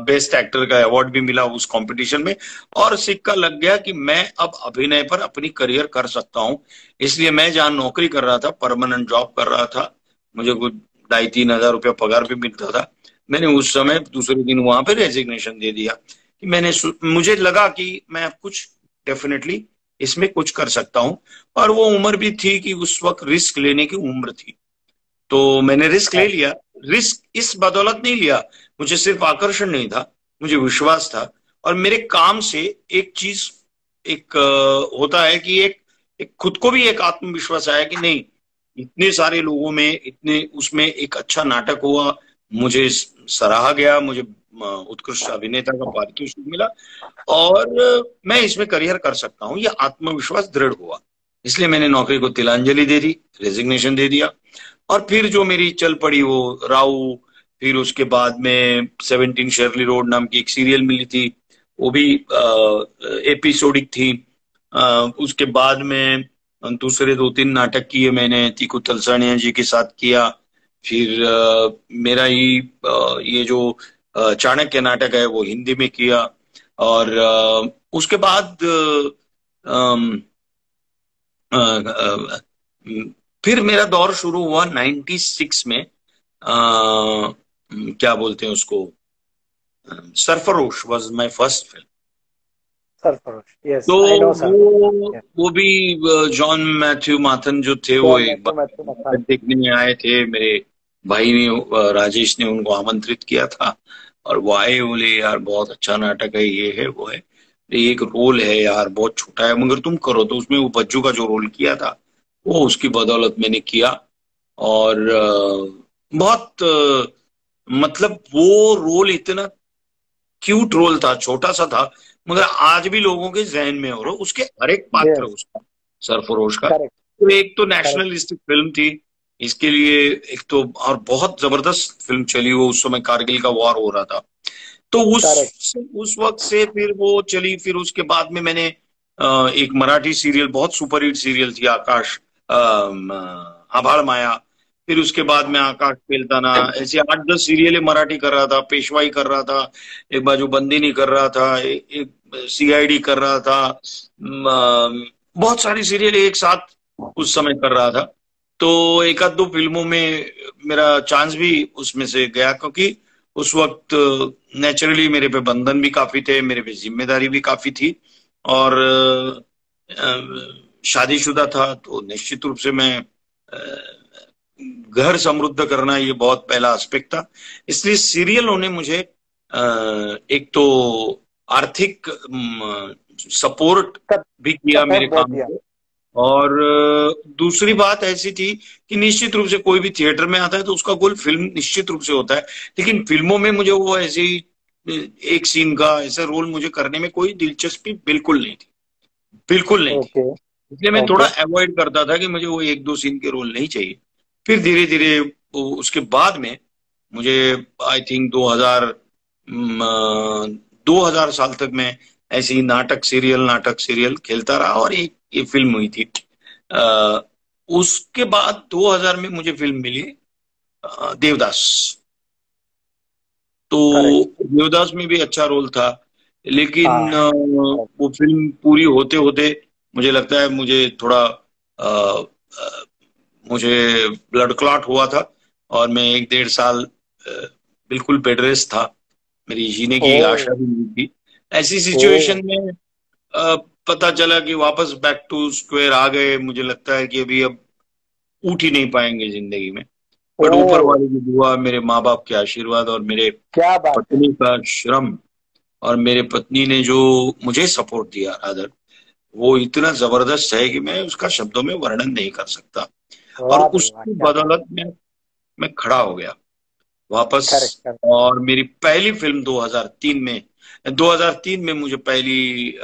बेस्ट एक्टर का अवार्ड भी मिला उस कंपटीशन में। और सिक्का लग गया कि मैं अब अभिनय पर अपनी करियर कर सकता हूं। इसलिए मैं जहां नौकरी कर रहा था, परमानेंट जॉब कर रहा था, मुझे कुछ 2,500-3,000 रुपया पगार भी मिलता था, मैंने उस समय दूसरे दिन वहां पे रेजिग्नेशन दे दिया। कि मुझे लगा कि मैं अब कुछ डेफिनेटली इसमें कुछ कर सकता हूं। और वो उम्र भी थी कि उस वक्त रिस्क लेने की उम्र थी। तो मैंने रिस्क ले लिया। रिस्क इस बदौलत नहीं लिया, मुझे सिर्फ आकर्षण नहीं था, मुझे विश्वास था। और मेरे काम से एक चीज, एक होता है कि एक खुद को भी एक आत्मविश्वास आया कि नहीं, इतने सारे लोगों में, इतने उसमें एक अच्छा नाटक हुआ, मुझे सराहा गया, मुझे उत्कृष्ट अभिनेता का पारितोषिक मिला। और मैं इसमें करियर कर सकता हूँ, ये आत्मविश्वास दृढ़ हुआ। इसलिए मैंने नौकरी को तिलांजलि दे दी, रेजिग्नेशन दे दिया। और फिर जो मेरी चल पड़ी वो राऊ। फिर उसके बाद में 17 शेरली रोड नाम की एक सीरियल मिली थी, वो भी एपिसोडिक थी। उसके बाद में दूसरे 2-3 नाटक किए मैंने, तीकू तलसानिया जी के साथ किया। फिर मेरा ही ये जो चाणक्य नाटक है वो हिंदी में किया। और उसके बाद अ, अ, फिर मेरा दौर शुरू हुआ 96 में। क्या बोलते हैं उसको, Sarfarosh was my first film. Sarfarosh, yes तो आई नो वो सरफरोश। वो भी जॉन मैथ्यू माथन जो थे, वो जॉन एक मैथ्यू, मैथ्यू बार मक्खन। देखने में आए थे। मेरे भाई ने, राजेश ने उनको आमंत्रित किया था, और वो आए, बोले यार बहुत अच्छा नाटक है, ये है वो है, एक रोल है यार बहुत छोटा है मगर तुम करो। तो उसमें वो बच्चू का जो रोल किया था, वो उसकी बदौलत मैंने किया। और बहुत मतलब वो रोल इतना क्यूट रोल था, छोटा सा था, मगर आज भी लोगों के जहन में, और उसके हर एक पात्र यस, उसका, सरफरोश का। करेक्ट, तो एक तो करेक्ट, नेशनलिस्टिक फिल्म थी इसके लिए, एक तो, और बहुत जबरदस्त फिल्म चली वो, उस समय कारगिल का वॉर हो रहा था। तो करेक्ट। उस वक्त से फिर वो चली। फिर उसके बाद में मैंने एक मराठी सीरियल, बहुत सुपरहिट सीरियल थी, आकाश, आभाळ माया। फिर उसके बाद में आकाश पेलताना, ऐसे 8-10 सीरियल मराठी कर रहा था, पेशवाई कर रहा था, एक बाजू बंदिनी कर रहा था, एक सीआईडी कर रहा था, बहुत सारी सीरियल एक साथ उस समय कर रहा था। तो एक आध दो फिल्मों में मेरा चांस भी उसमें से गया, क्योंकि उस वक्त नेचुरली मेरे पे बंधन भी काफी थे, मेरे पे जिम्मेदारी भी काफी थी, और शादीशुदा था, तो निश्चित रूप से मैं घर समृद्ध करना ये बहुत पहला एस्पेक्ट था। इसलिए सीरियलों ने मुझे एक तो आर्थिक सपोर्ट भी किया मेरे सपोर्ट बहुत काम दिया। को, और दूसरी बात ऐसी थी कि निश्चित रूप से कोई भी थिएटर में आता है तो उसका गोल फिल्म निश्चित रूप से होता है, लेकिन फिल्मों में मुझे वो ऐसे ही एक सीन का ऐसा रोल मुझे करने में कोई दिलचस्पी बिल्कुल नहीं थी, बिल्कुल नहीं थी। ओके, इसलिए मैं थोड़ा ओके, अवॉइड करता था कि मुझे वो एक दो सीन के रोल नहीं चाहिए। फिर धीरे धीरे उसके बाद में मुझे, आई थिंक 2000 साल तक मैं ऐसे ही नाटक सीरियल खेलता रहा, और एक ये फिल्म हुई थी। अ, उसके बाद 2000 में मुझे फिल्म मिली, देवदास। तो करेक्ट, देवदास में भी अच्छा रोल था, लेकिन हाँ, वो फिल्म पूरी होते होते मुझे लगता है मुझे थोड़ा अ, अ, मुझे ब्लड क्लॉट हुआ था, और मैं 1-1.5 साल बिल्कुल बेड रेस्ट था, मेरी जीने ओ, की आशा भी नहीं थी। ऐसी ओ, सिचुएशन में अ, पता चला कि वापस बैक टू स्क्वायर आ गए। मुझे लगता है कि अभी अब उठ ही नहीं पाएंगे जिंदगी में, ओ, बट ऊपर वाले की दुआ, मेरे माँ बाप के आशीर्वाद, और मेरे क्या बात है। पत्नी का श्रम, और मेरे पत्नी ने जो मुझे सपोर्ट दिया रादर, वो इतना जबरदस्त है कि मैं उसका शब्दों में वर्णन नहीं कर सकता। और वाह भाई वाह, उसकी क्या बात। बदौलत में मैं खड़ा हो गया वापस। करेक्ट, करेक्ट, और मेरी पहली फिल्म 2003 में मुझे पहली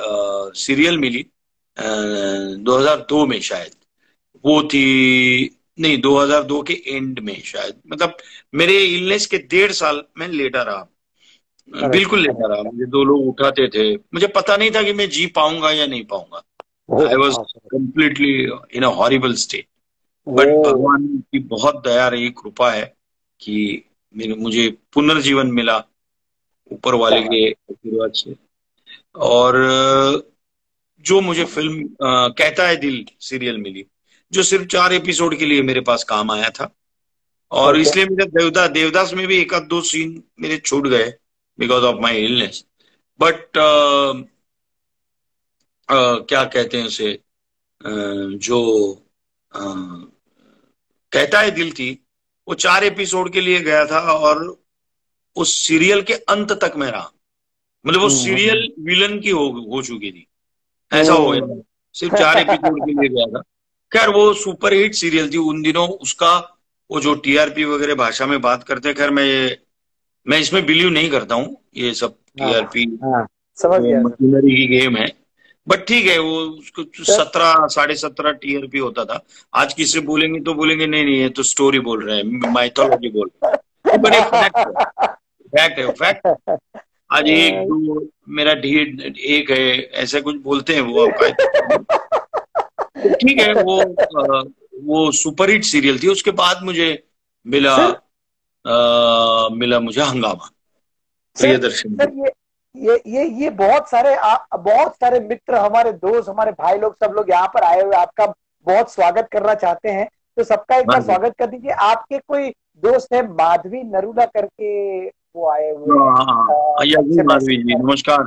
सीरियल मिली, 2002 में शायद वो थी, नहीं 2002 के एंड में शायद, मतलब मेरे इलनेस के 1.5 साल मैं लेटा रहा, करेक्ट, बिल्कुल लेटा रहा। करेक्ट। मुझे 2 लोग उठाते थे, मुझे पता नहीं था कि मैं जी पाऊंगा या नहीं पाऊंगा। ओ आई वॉज बाप रे। Completely in a horrible state. But oh, भगवान की बहुत दया रही, कृपा है कि मुझे पुनर्जीवन मिला ऊपर क्या वाले बात। के आशीर्वाद से। और जो मुझे फिल्म कहता है दिल सीरियल मिली, जो सिर्फ 4 एपिसोड के लिए मेरे पास काम आया था, और ओके, इसलिए मेरे देवदास में भी एक आध दो सीन मेरे छूट गए because of my illness. But क्या कहते हैं उसे, जो अ, कहता है दिल थी, वो 4 एपिसोड के लिए गया था, और उस सीरियल के अंत तक मैं रहा। मतलब वो हम्म, सीरियल विलन की हो चुकी थी, ऐसा हो हम्म। गया। सिर्फ 4 एपिसोड के लिए गया था। खैर वो सुपर हिट सीरियल थी उन दिनों, उसका वो जो टीआरपी वगैरह भाषा में बात करते हैं, खैर मैं इसमें बिलीव नहीं करता हूँ, ये सब हाँ, टीआरपी हाँ, समझ गया सर। मशीनरी की गेम है। बट ठीक है, वो उसको सर, 17, 17.5 टीआरपी होता था। आज किससे बोलेंगे तो बोलेंगे नहीं नहीं, ये तो स्टोरी बोल रहे हैं, माइथोलॉजी बोल रहे हैं, बड़े फैक्ट है, फैक्ट है फैक्ट। आज एक दो मेरा ढीठ एक है, ऐसा कुछ बोलते हैं वो आपका। तो ठीक है, वो सुपरहिट सीरियल थी। उसके बाद मुझे मिला सर, मिला मुझे हंगामा, सर, प्रियदर्शन सर, जी। ये बहुत सारे मित्र, हमारे दोस्त, हमारे भाई लोग, सब लोग यहाँ पर आए हुए आपका बहुत स्वागत करना चाहते हैं। तो सबका एक हाँ बार जी। स्वागत कर दीजिए। आपके कोई दोस्त है माधवी नरूला करके, वो आए हुए हाँ हैं, हाँ हाँ, अच्छे याजी मैसेज माधवी जी कर। नमस्कार।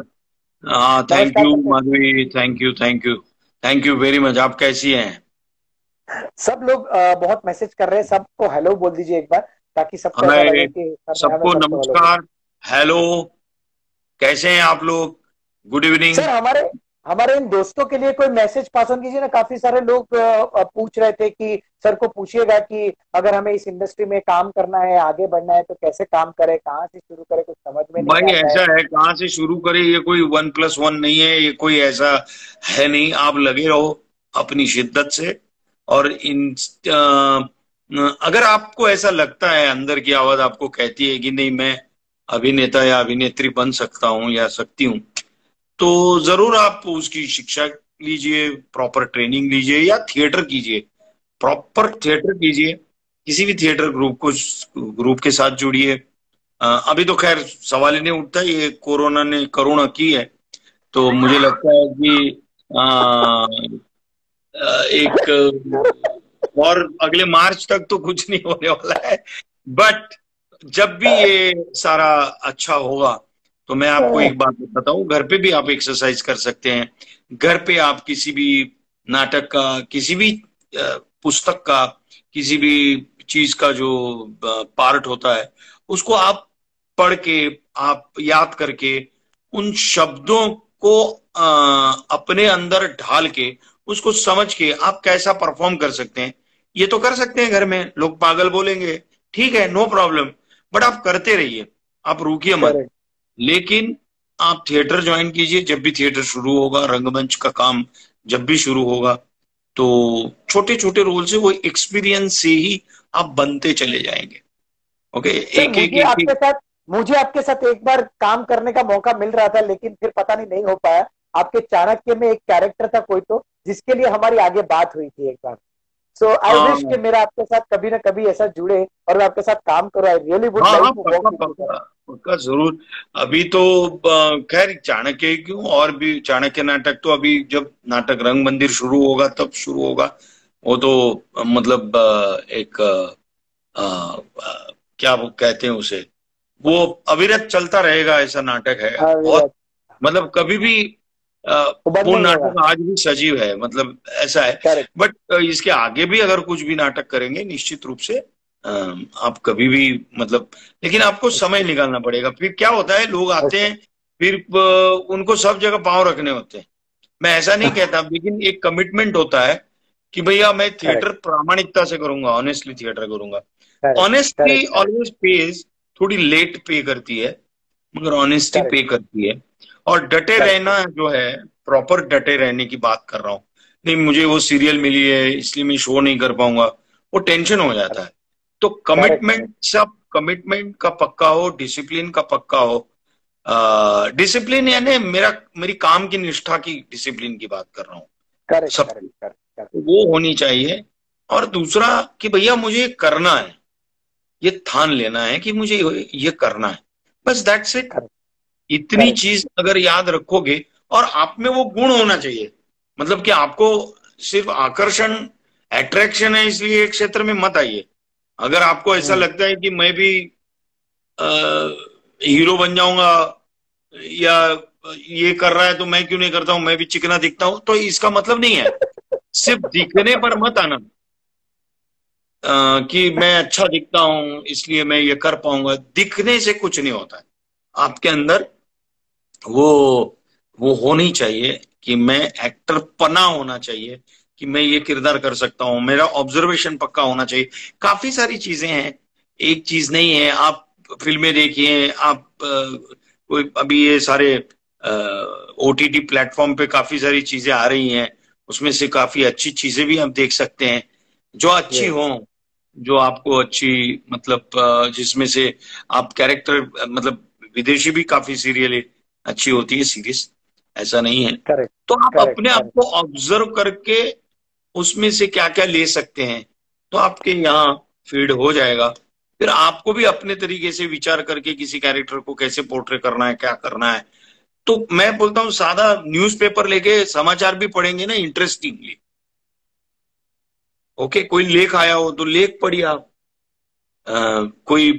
हाँ, थैंक नमस्कार you sir. Madhavi, thank you, thank you, thank you very much. आप कैसी हैं? सब लोग बहुत मैसेज कर रहे हैं, सबको हेलो बोल दीजिए एक बार, ताकि सबको ऐसा हाय, लगे कि सर ने हमें सबको सबको हेलो बोला। नमस्कार, हेलो, कैसे हैं आप लोग? Good evening. सर, हमारे हमारे इन दोस्तों के लिए कोई मैसेज पास ऑन कीजिए ना। काफी सारे लोग पूछ रहे थे कि सर को पूछिएगा कि अगर हमें इस इंडस्ट्री में काम करना है, आगे बढ़ना है, तो कैसे काम करें, कहाँ से शुरू करें, कुछ समझ में नहीं भाई आता है। ऐसा है, कहाँ से शुरू करें? ये कोई 1+1 नहीं है, ये कोई ऐसा है नहीं। आप लगे रहो अपनी शिद्दत से। और अगर आपको ऐसा लगता है, अंदर की आवाज आपको कहती है कि नहीं, मैं अभिनेता या अभिनेत्री बन सकता हूँ या सकती हूँ, तो जरूर आप उसकी शिक्षा लीजिए, प्रॉपर ट्रेनिंग लीजिए या थिएटर कीजिए, प्रॉपर थिएटर कीजिए। किसी भी थिएटर ग्रुप के साथ जुड़िए। अभी तो खैर सवाल ही नहीं उठता, ये कोरोना ने करुणा की है। तो मुझे लगता है कि एक और अगले मार्च तक तो कुछ नहीं होने वाला है। बट जब भी ये सारा अच्छा होगा, तो मैं आपको एक बात बताऊं, घर पे भी आप एक्सरसाइज कर सकते हैं। घर पे आप किसी भी नाटक का, किसी भी पुस्तक का, किसी भी चीज का जो पार्ट होता है, उसको आप पढ़ के, आप याद करके, उन शब्दों को अपने अंदर ढाल के, उसको समझ के आप कैसा परफॉर्म कर सकते हैं, ये तो कर सकते हैं घर में। लोग पागल बोलेंगे, ठीक है, नो प्रॉब्लम, बट आप करते रहिए, आप रुकिए मत। करेक्ट। लेकिन आप थिएटर ज्वाइन कीजिए, जब भी थिएटर शुरू होगा, रंगमंच का काम जब भी शुरू होगा, तो छोटे छोटे रोल से, वो एक्सपीरियंस से ही आप बनते चले जाएंगे। ओके, सर, एक एक एक एक। मुझे आपके साथ एक बार काम करने का मौका मिल रहा था, लेकिन फिर पता नहीं हो पाया। आपके चाणक्य में एक कैरेक्टर था कोई तो, जिसके लिए हमारी आगे बात हुई थी एक बार। सो आई विश कि मेरा आपके साथ कभी ना कभी ऐसा जुड़े और मैं आपके साथ काम करूं। आई रियली वुड हाँ लाइक हाँ, टू वर्क पक्का विद यू सर। पक्का पक्का, जरूर। अभी तो खैर चाणक्य ही क्यों, और भी चाणक्य नाटक तो अभी जब नाटक रंग मंदिर शुरू होगा तब शुरू होगा। वो तो मतलब एक क्या वो कहते हैं उसे, वो अविरत चलता रहेगा, ऐसा नाटक है हाँ बहुत। विराट, मतलब कभी भी अ, वो बंद वो नहीं होगा। नाटक आज भी सजीव है, मतलब ऐसा है। करेक्ट। बट इसके आगे भी अगर कुछ भी नाटक करेंगे, निश्चित रूप से आप कभी भी, मतलब, लेकिन आपको समय निकालना पड़ेगा। फिर क्या होता है, लोग आते हैं, फिर उनको सब जगह पांव रखने होते हैं। मैं ऐसा नहीं कहता, लेकिन एक कमिटमेंट होता है कि भैया मैं करेक्ट। थिएटर प्रामाणिकता से करूंगा, ऑनेस्टली थिएटर करूंगा। Correct. Honestly correct. Correct. Always page, थोड़ी लेट पे करती है, मगर ऑनेस्टी करेक्ट। पे करती है। और डटे करेक्ट। रहना जो है, प्रॉपर डटे रहने की बात कर रहा हूँ। नहीं, मुझे वो सीरियल मिली है इसलिए मैं शो नहीं कर पाऊंगा, वो टेंशन हो जाता है। तो करेक्ट। कमिटमेंट, सब कमिटमेंट का पक्का हो, डिसिप्लिन का पक्का हो। डिसिप्लिन यानी मेरी काम की निष्ठा की डिसिप्लिन की बात कर रहा हूँ, करेक्ट। सब करेक्ट। करेक्ट। वो होनी चाहिए। और दूसरा कि भैया मुझे ये करना है, ये ठान लेना है कि मुझे ये करना है, बस दैट्स इट। करेक्ट। इतनी करेक्ट। चीज अगर याद रखोगे, और आप में वो गुण होना चाहिए, मतलब कि आपको सिर्फ आकर्षण, अट्रैक्शन है इसलिए एक क्षेत्र में मत आइए। अगर आपको ऐसा लगता है कि मैं भी हीरो बन जाऊंगा, या ये कर रहा है तो मैं क्यों नहीं करता हूं, मैं भी चिकना दिखता हूं, तो इसका मतलब नहीं है। सिर्फ दिखने पर मत आना कि मैं अच्छा दिखता हूं इसलिए मैं ये कर पाऊंगा। दिखने से कुछ नहीं होता है। आपके अंदर वो वो होनी चाहिए कि मैं एक्टर पना होना चाहिए, कि मैं ये किरदार कर सकता हूं, मेरा ऑब्जर्वेशन पक्का होना चाहिए। काफी सारी चीजें हैं, एक चीज नहीं है। आप फिल्में देखिए, आप कोई अभी ये सारे ओटीटी प्लेटफॉर्म पे काफी सारी चीजें आ रही हैं, उसमें से काफी अच्छी चीजें भी हम देख सकते हैं, जो अच्छी यस। हों, जो आपको अच्छी, मतलब जिसमें से आप कैरेक्टर, मतलब विदेशी भी काफी सीरियल अच्छी होती है, सीरीज, ऐसा नहीं है। करेक्ट। तो आप करेक्ट। अपने आप करेक्ट। को ऑब्जर्व करके उसमें से क्या क्या ले सकते हैं, तो आपके यहाँ फीड हो जाएगा। फिर आपको भी अपने तरीके से विचार करके किसी कैरेक्टर को कैसे पोर्ट्रे करना है, क्या करना है। तो मैं बोलता हूँ, सादा न्यूज़पेपर लेके समाचार भी पढ़ेंगे ना इंटरेस्टिंगली। ओके, कोई लेख आया हो तो लेख पढ़िए आप। कोई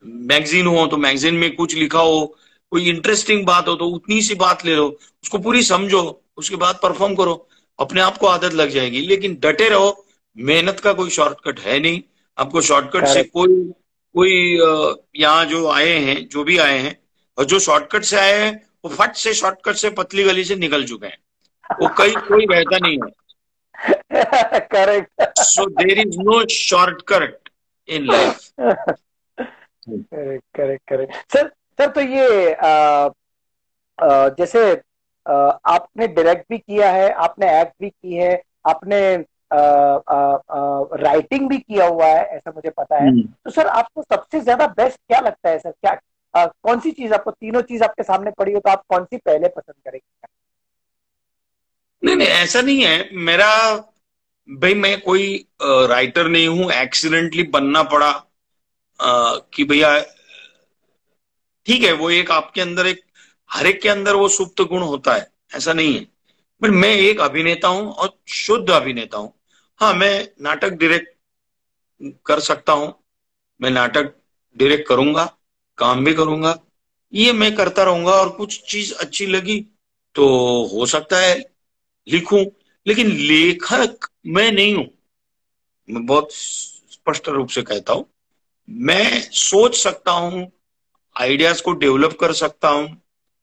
मैगजीन हो तो मैगजीन में कुछ लिखा हो, कोई इंटरेस्टिंग बात हो तो उतनी सी बात ले लो, उसको पूरी समझो, उसके बाद परफॉर्म करो, अपने आप को आदत लग जाएगी। लेकिन डटे रहो, मेहनत का कोई शॉर्टकट है नहीं। आपको शॉर्टकट से करेक्ट। कोई कोई यहाँ जो आए हैं, जो भी आए हैं, और जो शॉर्टकट से आए हैं, वो फट से शॉर्टकट से पतली गली से निकल चुके हैं। वो कहीं कोई रहता नहीं है। Correct. So there is no shortcut in life. Correct correct correct sir. Sir तो ये जैसे आपने डायरेक्ट भी किया है, आपने एक्ट भी की है, आपने राइटिंग भी किया हुआ है, ऐसा मुझे पता है। तो सर आपको सबसे ज्यादा बेस्ट क्या लगता है सर? क्या कौन सी चीज आपको, तीनों चीज आपके सामने पड़ी हो तो आप कौन सी पहले पसंद करेंगे? नहीं नहीं, ऐसा नहीं है मेरा। भाई मैं कोई राइटर नहीं हूं, एक्सीडेंटली बनना पड़ा कि भैया ठीक है, वो एक आपके अंदर एक, हर एक के अंदर वो सुप्त गुण होता है, ऐसा नहीं है। बट मैं एक अभिनेता हूं और शुद्ध अभिनेता हूं। हाँ, मैं नाटक डायरेक्ट कर सकता हूं, मैं नाटक डायरेक्ट करूंगा, काम भी करूंगा, ये मैं करता रहूंगा। और कुछ चीज अच्छी लगी तो हो सकता है लिखूं, लेकिन लेखक मैं नहीं हूं। मैं बहुत स्पष्ट रूप से कहता हूं, मैं सोच सकता हूं, आइडियाज को डेवलप कर सकता हूं,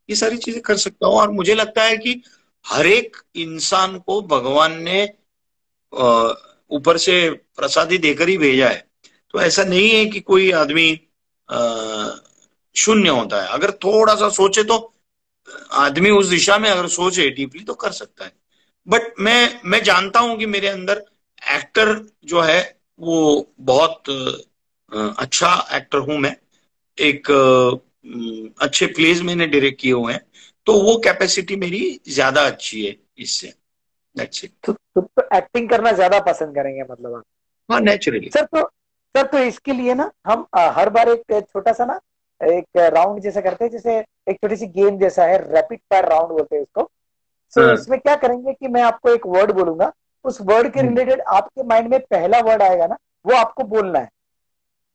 ये सारी चीजें कर सकता हूं। और मुझे लगता है कि हर एक इंसान को भगवान ने ऊपर से प्रसादी देकर ही भेजा है। तो ऐसा नहीं है कि कोई आदमी शून्य होता है। अगर थोड़ा सा सोचे तो आदमी उस दिशा में अगर सोचे डीपली तो कर सकता है। बट मैं जानता हूं कि मेरे अंदर एक्टर जो है वो बहुत अच्छा एक्टर हूं मैं। एक अच्छे प्लेज मैंने डायरेक्ट किए हुए हैं, तो वो कैपेसिटी मेरी ज्यादा अच्छी है इससे। That's it. तो एक्टिंग करना ज्यादा पसंद करेंगे मतलब आप? हाँ, नेचुरली। सर तो इसके लिए ना हम हर बार एक छोटा सा ना एक राउंड जैसा करते हैं, जैसे एक छोटी सी गेम जैसा है, रैपिड फायर राउंड बोलते हैं इसको। सो हाँ। इसमें क्या करेंगे कि मैं आपको एक वर्ड बोलूंगा, उस वर्ड के रिलेटेड आपके माइंड में पहला वर्ड आएगा ना, वो आपको बोलना है।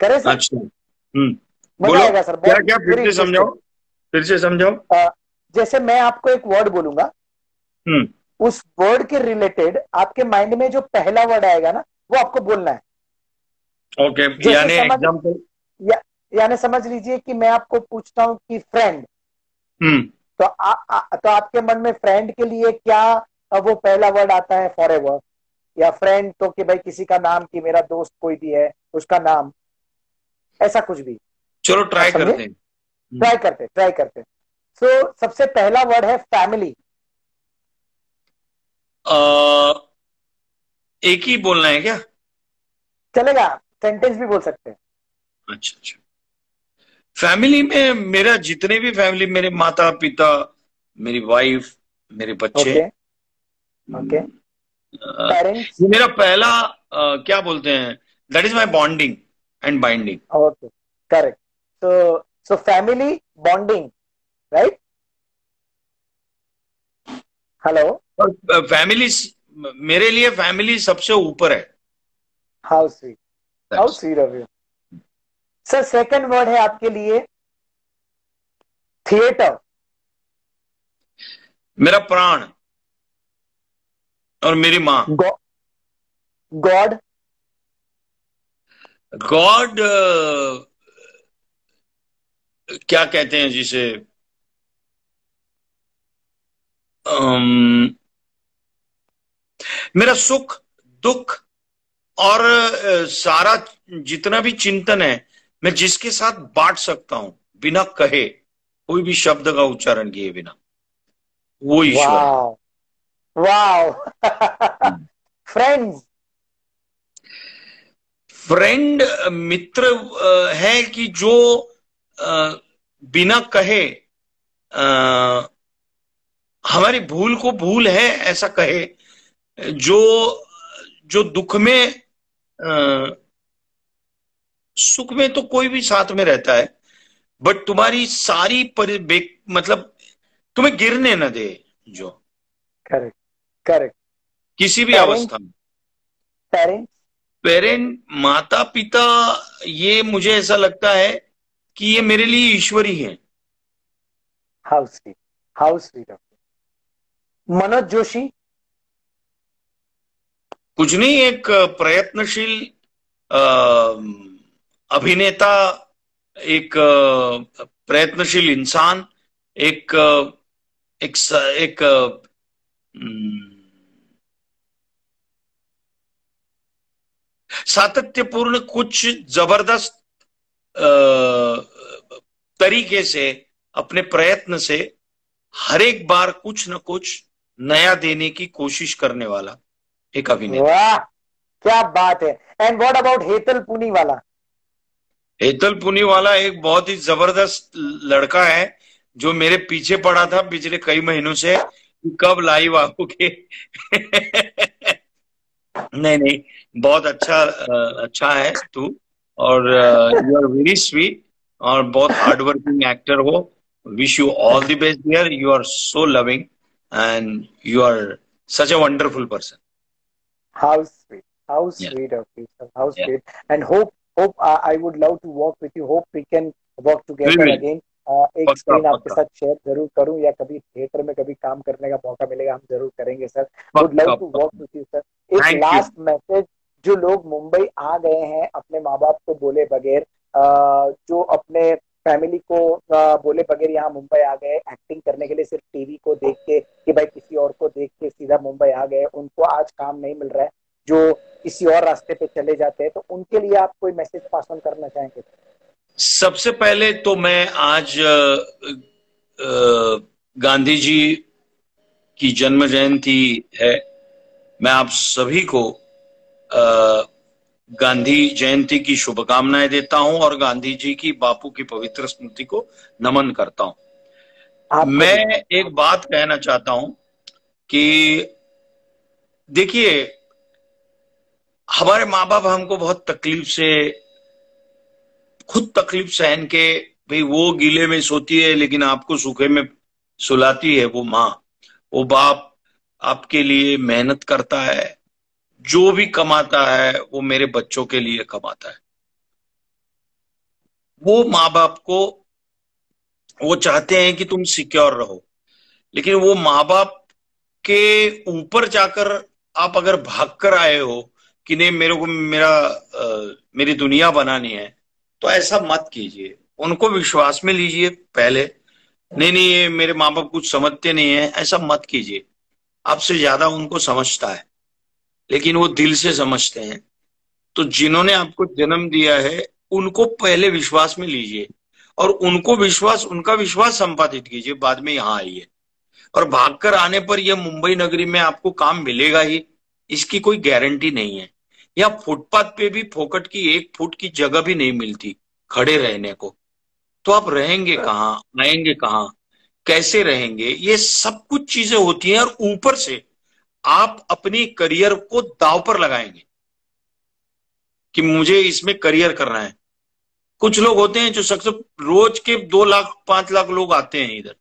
करे सर? अच्छा। मजा बोलो, आएगा सर, क्या बहुत क्या, फिर वेरी से इंटरेस्टिंग। समझाओ, फिर से समझाओ। जैसे मैं आपको एक वर्ड बोलूंगा, हम्म उस वर्ड के रिलेटेड आपके माइंड में जो पहला वर्ड आएगा ना, वो आपको बोलना है। ओके, जैसे यानी समझ एग्जाम्पल। यानी समझ लीजिए कि मैं आपको पूछता हूं कि फ्रेंड, हम्म तो तो आपके मन में फ्रेंड के लिए क्या वो पहला वर्ड आता है? फॉरएवर, या फ्रेंड तो कि भाई किसी का नाम, कि मेरा दोस्त कोई भी है उसका नाम, ऐसा कुछ भी। चलो आप ट्राई समझे? करते हैं। ट्राई करते। सो सबसे पहला वर्ड है फैमिली। एक ही बोलना है क्या? चलेगा, सेंटेंस भी बोल सकते हैं। अच्छा अच्छा। फैमिली में मेरा जितने भी फैमिली, मेरे माता पिता, मेरी वाइफ, मेरे बच्चे, ओके ओके। पेरेंट्स। ये मेरा पहला क्या बोलते हैं, that is my bonding and binding. Okay, correct. So family, bonding, right? Hello? और फैमिली, मेरे लिए फैमिली सबसे ऊपर है। How sweet, how That's- sweet of you. Sir second word है आपके लिए थिएटर। मेरा प्राण और मेरी माँ। गॉड। गॉड क्या कहते हैं जिसे, मेरा सुख दुख और सारा जितना भी चिंतन है, मैं जिसके साथ बांट सकता हूं बिना कहे, कोई भी शब्द का उच्चारण किए बिना, वो ईश्वर है। Wow wow. फ्रेंड्स। फ्रेंड मित्र है कि जो बिना कहे हमारी भूल को भूल है ऐसा कहे, जो जो दुख में सुख में तो कोई भी साथ में रहता है, बट तुम्हारी सारी मतलब तुम्हें गिरने न दे, जो करेक्ट करेक्ट। किसी भी पेरेंट्स। अवस्था में। पेरेंट्स। पेरेंट, माता पिता, ये मुझे ऐसा लगता है कि ये मेरे लिए ईश्वर ही है। How sweet of you. Manoj Joshi. कुछ नहीं, एक प्रयत्नशील अभिनेता, एक प्रयत्नशील इंसान, एक एक एक सातत्यपूर्ण, कुछ जबरदस्त तरीके से, अपने प्रयत्न से हर एक बार कुछ न कुछ नया देने की कोशिश करने वाला एक अभिनेता। वाह क्या बात है। And what about Hetal Puniwala? Hetal Puniwala एक बहुत ही जबरदस्त लड़का है, जो मेरे पीछे पड़ा था पिछले कई महीनों से कि कब लाइव आओगे। नहीं नहीं, बहुत अच्छा है तू, और यू आर वेरी स्वीट, और बहुत हार्ड वर्किंग एक्टर हो। Wish you all the best dear, you are so loving and you are such a wonderful person. How sweet, how Yeah, sweet of you, sir. How yeah. sweet. And hope I would love to work with you. Hope we can work We together will. again. एक पक्का screen आपके पक्का साथ share जरूर करूं, या कभी theatre में कभी काम करने का मौका मिलेगा हम जरूर करेंगे सर। वुड लव पक्का टू वर्क पक्का। With you sir. एक थैंक यू। लास्ट मैसेज, जो लोग मुंबई आ गए हैं अपने माँ बाप को बोले बगैर, जो अपने फैमिली को बोले बगैर यहाँ मुंबई आ गए एक्टिंग करने के लिए, सिर्फ टीवी को देख के कि भाई किसी और को देख के सीधा मुंबई आ गए, उनको आज काम नहीं मिल रहा है, जो किसी और रास्ते पे चले जाते हैं, तो उनके लिए आप कोई मैसेज पास ऑन करना चाहेंगे? सबसे पहले तो मैं आज गांधी जी की जन्म जयंती है, मैं आप सभी को गांधी जयंती की शुभकामनाएं देता हूं और गांधी जी की, बापू की पवित्र स्मृति को नमन करता हूं। मैं एक बात कहना चाहता हूं कि देखिए, हमारे माँ बाप हमको बहुत तकलीफ से, खुद तकलीफ सहन के, भाई वो गीले में सोती है लेकिन आपको सूखे में सुलाती है वो माँ, वो बाप आपके लिए मेहनत करता है, जो भी कमाता है वो मेरे बच्चों के लिए कमाता है। वो माँ बाप को, वो चाहते हैं कि तुम सिक्योर रहो, लेकिन वो माँ बाप के ऊपर जाकर आप अगर भाग कर आए हो कि नहीं मेरे को मेरी दुनिया बनानी है, तो ऐसा मत कीजिए। उनको विश्वास में लीजिए पहले, नहीं नहीं ये मेरे माँ बाप कुछ समझते नहीं है, ऐसा मत कीजिए। आपसे ज्यादा उनको समझता है, लेकिन वो दिल से समझते हैं। तो जिन्होंने आपको जन्म दिया है उनको पहले विश्वास में लीजिए, और उनका विश्वास संपादित कीजिए, बाद में यहाँ आइए। और भागकर आने पर यह मुंबई नगरी में आपको काम मिलेगा ही, इसकी कोई गारंटी नहीं है। यहाँ फुटपाथ पे भी फोकट की 1 फुट की जगह भी नहीं मिलती खड़े रहने को, तो आप रहेंगे कहाँ, आएंगे कहाँ, कैसे रहेंगे? ये सब कुछ चीजें होती हैं, और ऊपर से आप अपनी करियर को दांव पर लगाएंगे कि मुझे इसमें करियर करना है। कुछ लोग होते हैं जो रोज के 2 लाख 5 लाख लोग आते हैं इधर,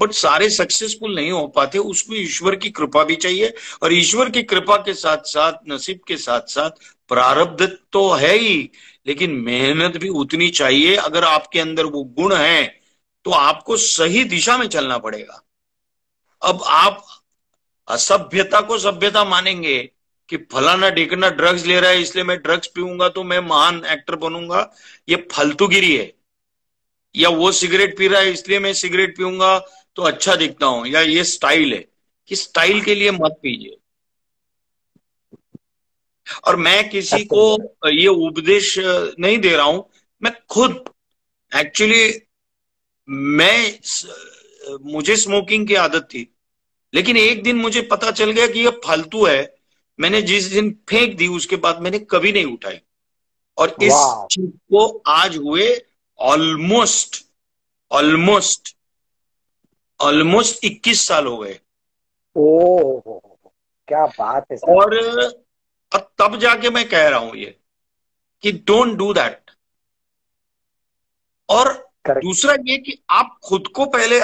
बट सारे सक्सेसफुल नहीं हो पाते। उसमें ईश्वर की कृपा भी चाहिए, और ईश्वर की कृपा के साथ साथ, नसीब के साथ साथ प्रारब्ध तो है ही, लेकिन मेहनत भी उतनी चाहिए। अगर आपके अंदर वो गुण है तो आपको सही दिशा में चलना पड़ेगा। अब आप असभ्यता को सभ्यता मानेंगे कि फलाना ढिकना ड्रग्स ले रहा है इसलिए मैं ड्रग्स पीऊंगा तो मैं महान एक्टर बनूंगा, ये फालतूगिरी है। या वो सिगरेट पी रहा है इसलिए मैं सिगरेट पीऊंगा तो अच्छा दिखता हूं, या ये स्टाइल है, कि स्टाइल के लिए मत पीजिए। और मैं किसी को ये उपदेश नहीं दे रहा हूं, मैं खुद एक्चुअली, मुझे स्मोकिंग की आदत थी, लेकिन एक दिन मुझे पता चल गया कि ये फालतू है। मैंने जिस दिन फेंक दी उसके बाद मैंने कभी नहीं उठाई, और इस चीज को आज हुए ऑलमोस्ट ऑलमोस्ट 21 साल हो गए। ओह क्या बात है सर। और अब तब जाके मैं कह रहा हूं ये कि डोंट डू दैट। और दूसरा ये कि आप खुद को पहले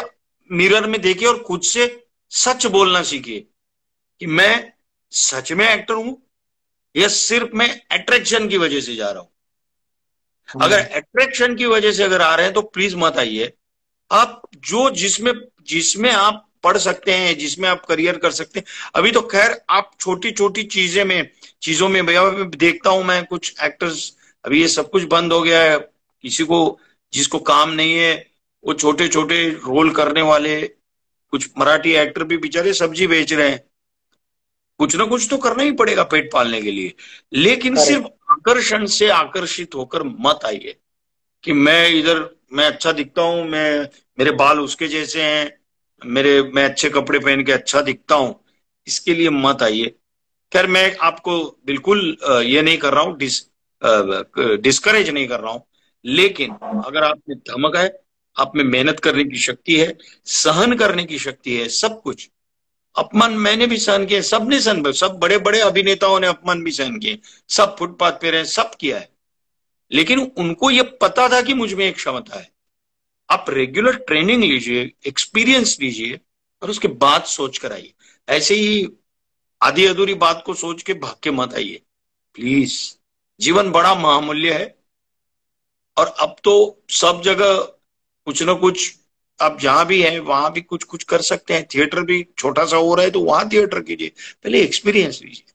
मिरर में देखिए और खुद से सच बोलना सीखिए कि मैं सच में एक्टर हूं या सिर्फ मैं अट्रैक्शन की वजह से जा रहा हूं। अगर अट्रैक्शन की वजह से अगर आ रहे हैं तो प्लीज मत आइए, आप जो जिसमें जिसमें आप पढ़ सकते हैं, जिसमें आप करियर कर सकते हैं। अभी तो खैर आप छोटी छोटी चीजों में भैया मैं देखता हूं, मैं कुछ एक्टर्स, अभी ये सब कुछ बंद हो गया है। किसी को जिसको काम नहीं है वो छोटे छोटे रोल करने वाले कुछ मराठी एक्टर भी बेचारे सब्जी बेच रहे हैं। कुछ ना कुछ तो करना ही पड़ेगा पेट पालने के लिए। लेकिन सिर्फ करेक्ट। आकर्षण से आकर्षित होकर मत आइए कि मैं इधर, मैं अच्छा दिखता हूं, मेरे बाल उसके जैसे हैं, मैं अच्छे कपड़े पहन के अच्छा दिखता हूं, इसके लिए मत आइए। खैर मैं आपको बिल्कुल ये नहीं कर रहा हूँ, डिस्करेज नहीं कर रहा हूं। लेकिन अगर आप में धमक है, आप में मेहनत करने की शक्ति है, सहन करने की शक्ति है, सब कुछ, अपमान मैंने भी सहन किया, सबने सहन, सब बड़े बड़े अभिनेताओं ने अपमान भी सहन किए, सब फुटपाथ पे रहे, सब किया है। लेकिन उनको ये पता था कि मुझ में एक क्षमता है। आप रेगुलर ट्रेनिंग लीजिए, एक्सपीरियंस लीजिए, और उसके बाद सोच कर आइए। ऐसे ही आधी अधूरी बात को सोच के भाग के मत आइए प्लीज। जीवन बड़ा महामूल्य है, और अब तो सब जगह कुछ ना कुछ, आप जहां भी हैं वहां भी कुछ कुछ कर सकते हैं। थिएटर भी छोटा सा हो रहा है तो वहां थिएटर कीजिए, पहले एक्सपीरियंस लीजिए,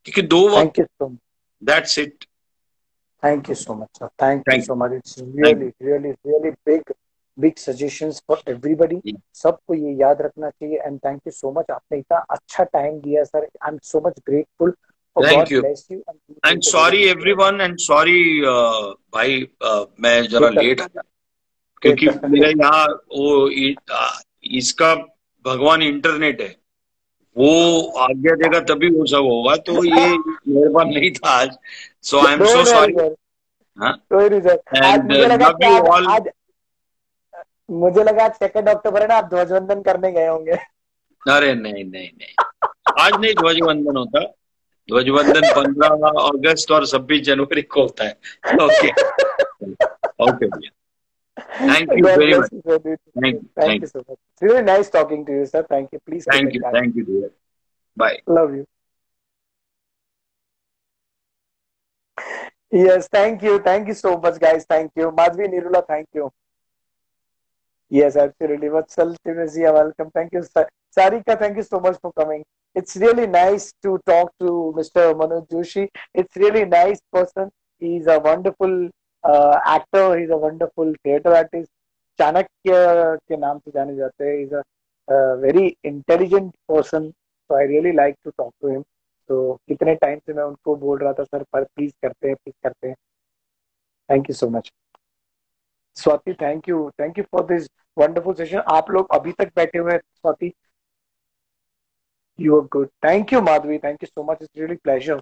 क्योंकि दो वक्त। Thank you so much. That's it. Thank you so much, sir. Thank you thank so much. It's thank really, really, really big suggestions for everybody. You सबको ये याद रखना चाहिए. And thank you so much. आपने इतना अच्छा time दिया, sir. I'm so much grateful. For thank God you bless you. And you and take a very sorry good care. Everyone, and sorry भाई, मैं जरा बेहतर, लेट आया क्योंकि बेहतर. मेरे यहाँ वो इसका भगवान इंटरनेट है, वो आज्ञा देगा तभी वो सब होगा, तो ये मेरे पास नहीं था आज। So I am so Don't worry, sorry. sir. हाँ, Don't worry, sir. आज एंड मुझे लगा लव कि यू आज ऑल। आज मुझे लगा आज 2 अक्टूबर है ना, आप ध्वजवंदन करने गए होंगे. अरे नहीं नहीं नहीं, आज नहीं ध्वजवंदन होता। ध्वजवंदन 15 अगस्त और 26 जनवरी को होता है। ओके, ओके भैया, thank you God very bless much. you, sir. Thank you, Thank thank you so much. It's really nice talking to you, sir. Thank you. Please keep in touch. Thank you dear, bye. Love you. Yes, thank you. Thank you so much, guys. Thank you. Madhvi Nirula, thank you. Yes, absolutely. Vatsal Timazia, welcome. Thank you. Sarika, thank you so much for coming. It's really nice to talk to Mr. Manoj Joshi. It's really nice person. He's a wonderful actor. He's a wonderful theater artist. Chanakya के नाम से जाने जाते हैं. He's a very intelligent person. So I really like to talk to him. तो कितने time से मैं उनको बोल रहा था, सर पर प्लीज करते हैं, प्लीज करते हैं. Thank you so much. Swati, thank you for this wonderful session. आप लोग अभी तक बैठे हुए हैं. Swati, you are good. Thank you Madhavi, thank you so much. It's really pleasure.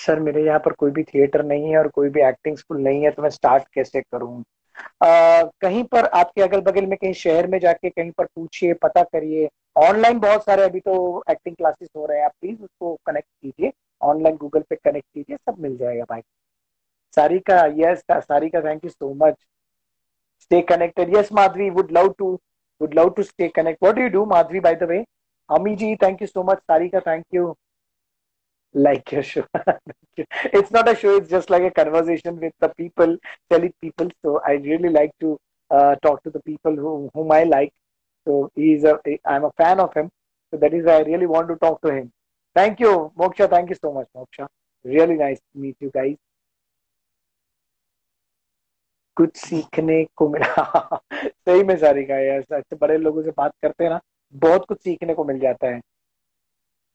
Sir मेरे यहाँ पर कोई भी थिएटर नहीं है और कोई भी एक्टिंग स्कूल नहीं है, तो मैं स्टार्ट कैसे करूँ? कहीं पर आपके अगल बगल में कहीं शहर में जाके कहीं पर पूछिए, पता करिए. ऑनलाइन बहुत सारे अभी तो एक्टिंग क्लासेस हो रहे हैं. आप प्लीज उसको कनेक्ट कीजिए, ऑनलाइन गूगल पे कनेक्ट कीजिए, सब मिल जाएगा भाई. Sarika, yes, Sarika, thank you so much. Stay connected. Yes, Madhvi, would love to stay connected. What do you do, Madhvi, by the way? Ami ji, thank you so much. Sarika, thank you. Like your show. It's not a show, it's just like a conversation with the people, telling people. So I really like to talk to the people whom I like. So I'm a fan of him. So that is why I really want to talk to him. Thank you, Moksha. Thank you so much, Moksha. Really nice to meet you guys. कुछ सीखने को मिला. सही में सारिका, यार अच्छे बड़े लोगों से बात करते हैं ना, बहुत कुछ सीखने को मिल जाता है.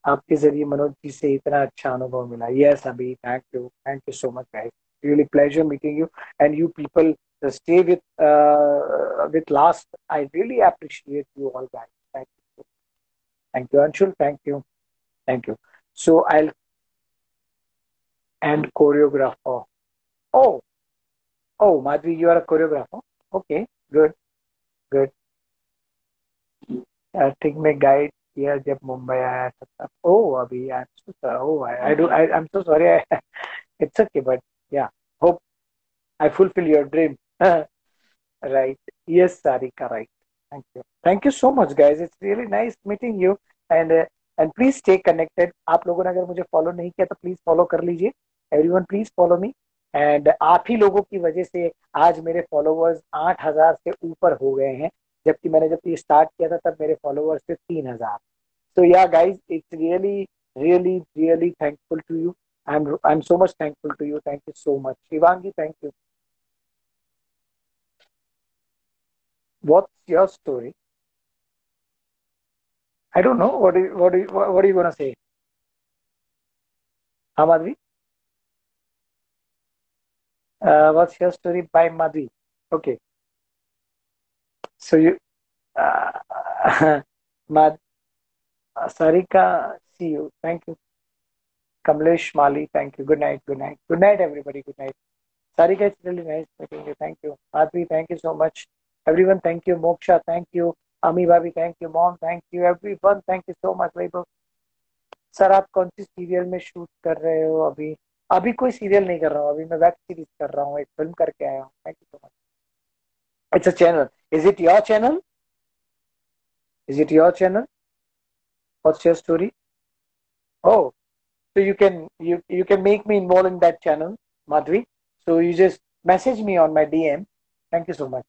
आपके जरिए मनोज जी से इतना अच्छा अनुभव मिला. यस अभी, thank you so much guys. Really pleasure meeting you and you people stay with last. I really appreciate you all guys. Thank you Anshul, thank you. So I'll and choreographer. Oh Madhvi, you are a choreographer. Okay, good. Acting में guide किया जब मुंबई आया था तब. ओह अभी I'm so sorry. It's okay, but yeah, hope I fulfill your dream. Right. Yes, Sarika, right. Thank you so much guys. It's really nice meeting you. And please stay connected. आप लोगों ने अगर मुझे फॉलो नहीं किया तो please follow कर लीजिए. Everyone please follow me. And आप ही लोगों की वजह से आज मेरे फॉलोअर्स 8,000 से ऊपर हो गए हैं, जबकि मैंने जब ये स्टार्ट किया था तब मेरे फॉलोअर्स थे 3,000। So yeah, guys, it's really thankful to you. I'm so much thankful to you. Thank you so much, Shivangi. Thank you. What's your story? I don't know. What are you gonna say? हाँ Madhvi. What's your story by Madhvi? Okay. So you, Mad, Sarika, see you. Thank you. Kamlesh Mali, thank you. Good night. Good night. Good night, everybody. Good night. Sarika, it's really nice meeting you. Thank you. Madhvi, thank you so much. Everyone, thank you. Moksha, thank you. Ami Bhabi, thank you. Mom, thank you. Everyone, thank you so much. Vaibhav. Sir आप कौन सी serial में shoot कर रहे हो अभी? अभी कोई serial नहीं कर रहा हूँ, अभी मैं वेब सीरीज कर रहा हूँ, एक फिल्म करके आया हूँ। Thank you so much. It's a channel. Is it your channel? Is it your channel? What's your story? Oh, so you can make me involved in that channel, Madhvi. So you just message me on my DM. Thank you so much.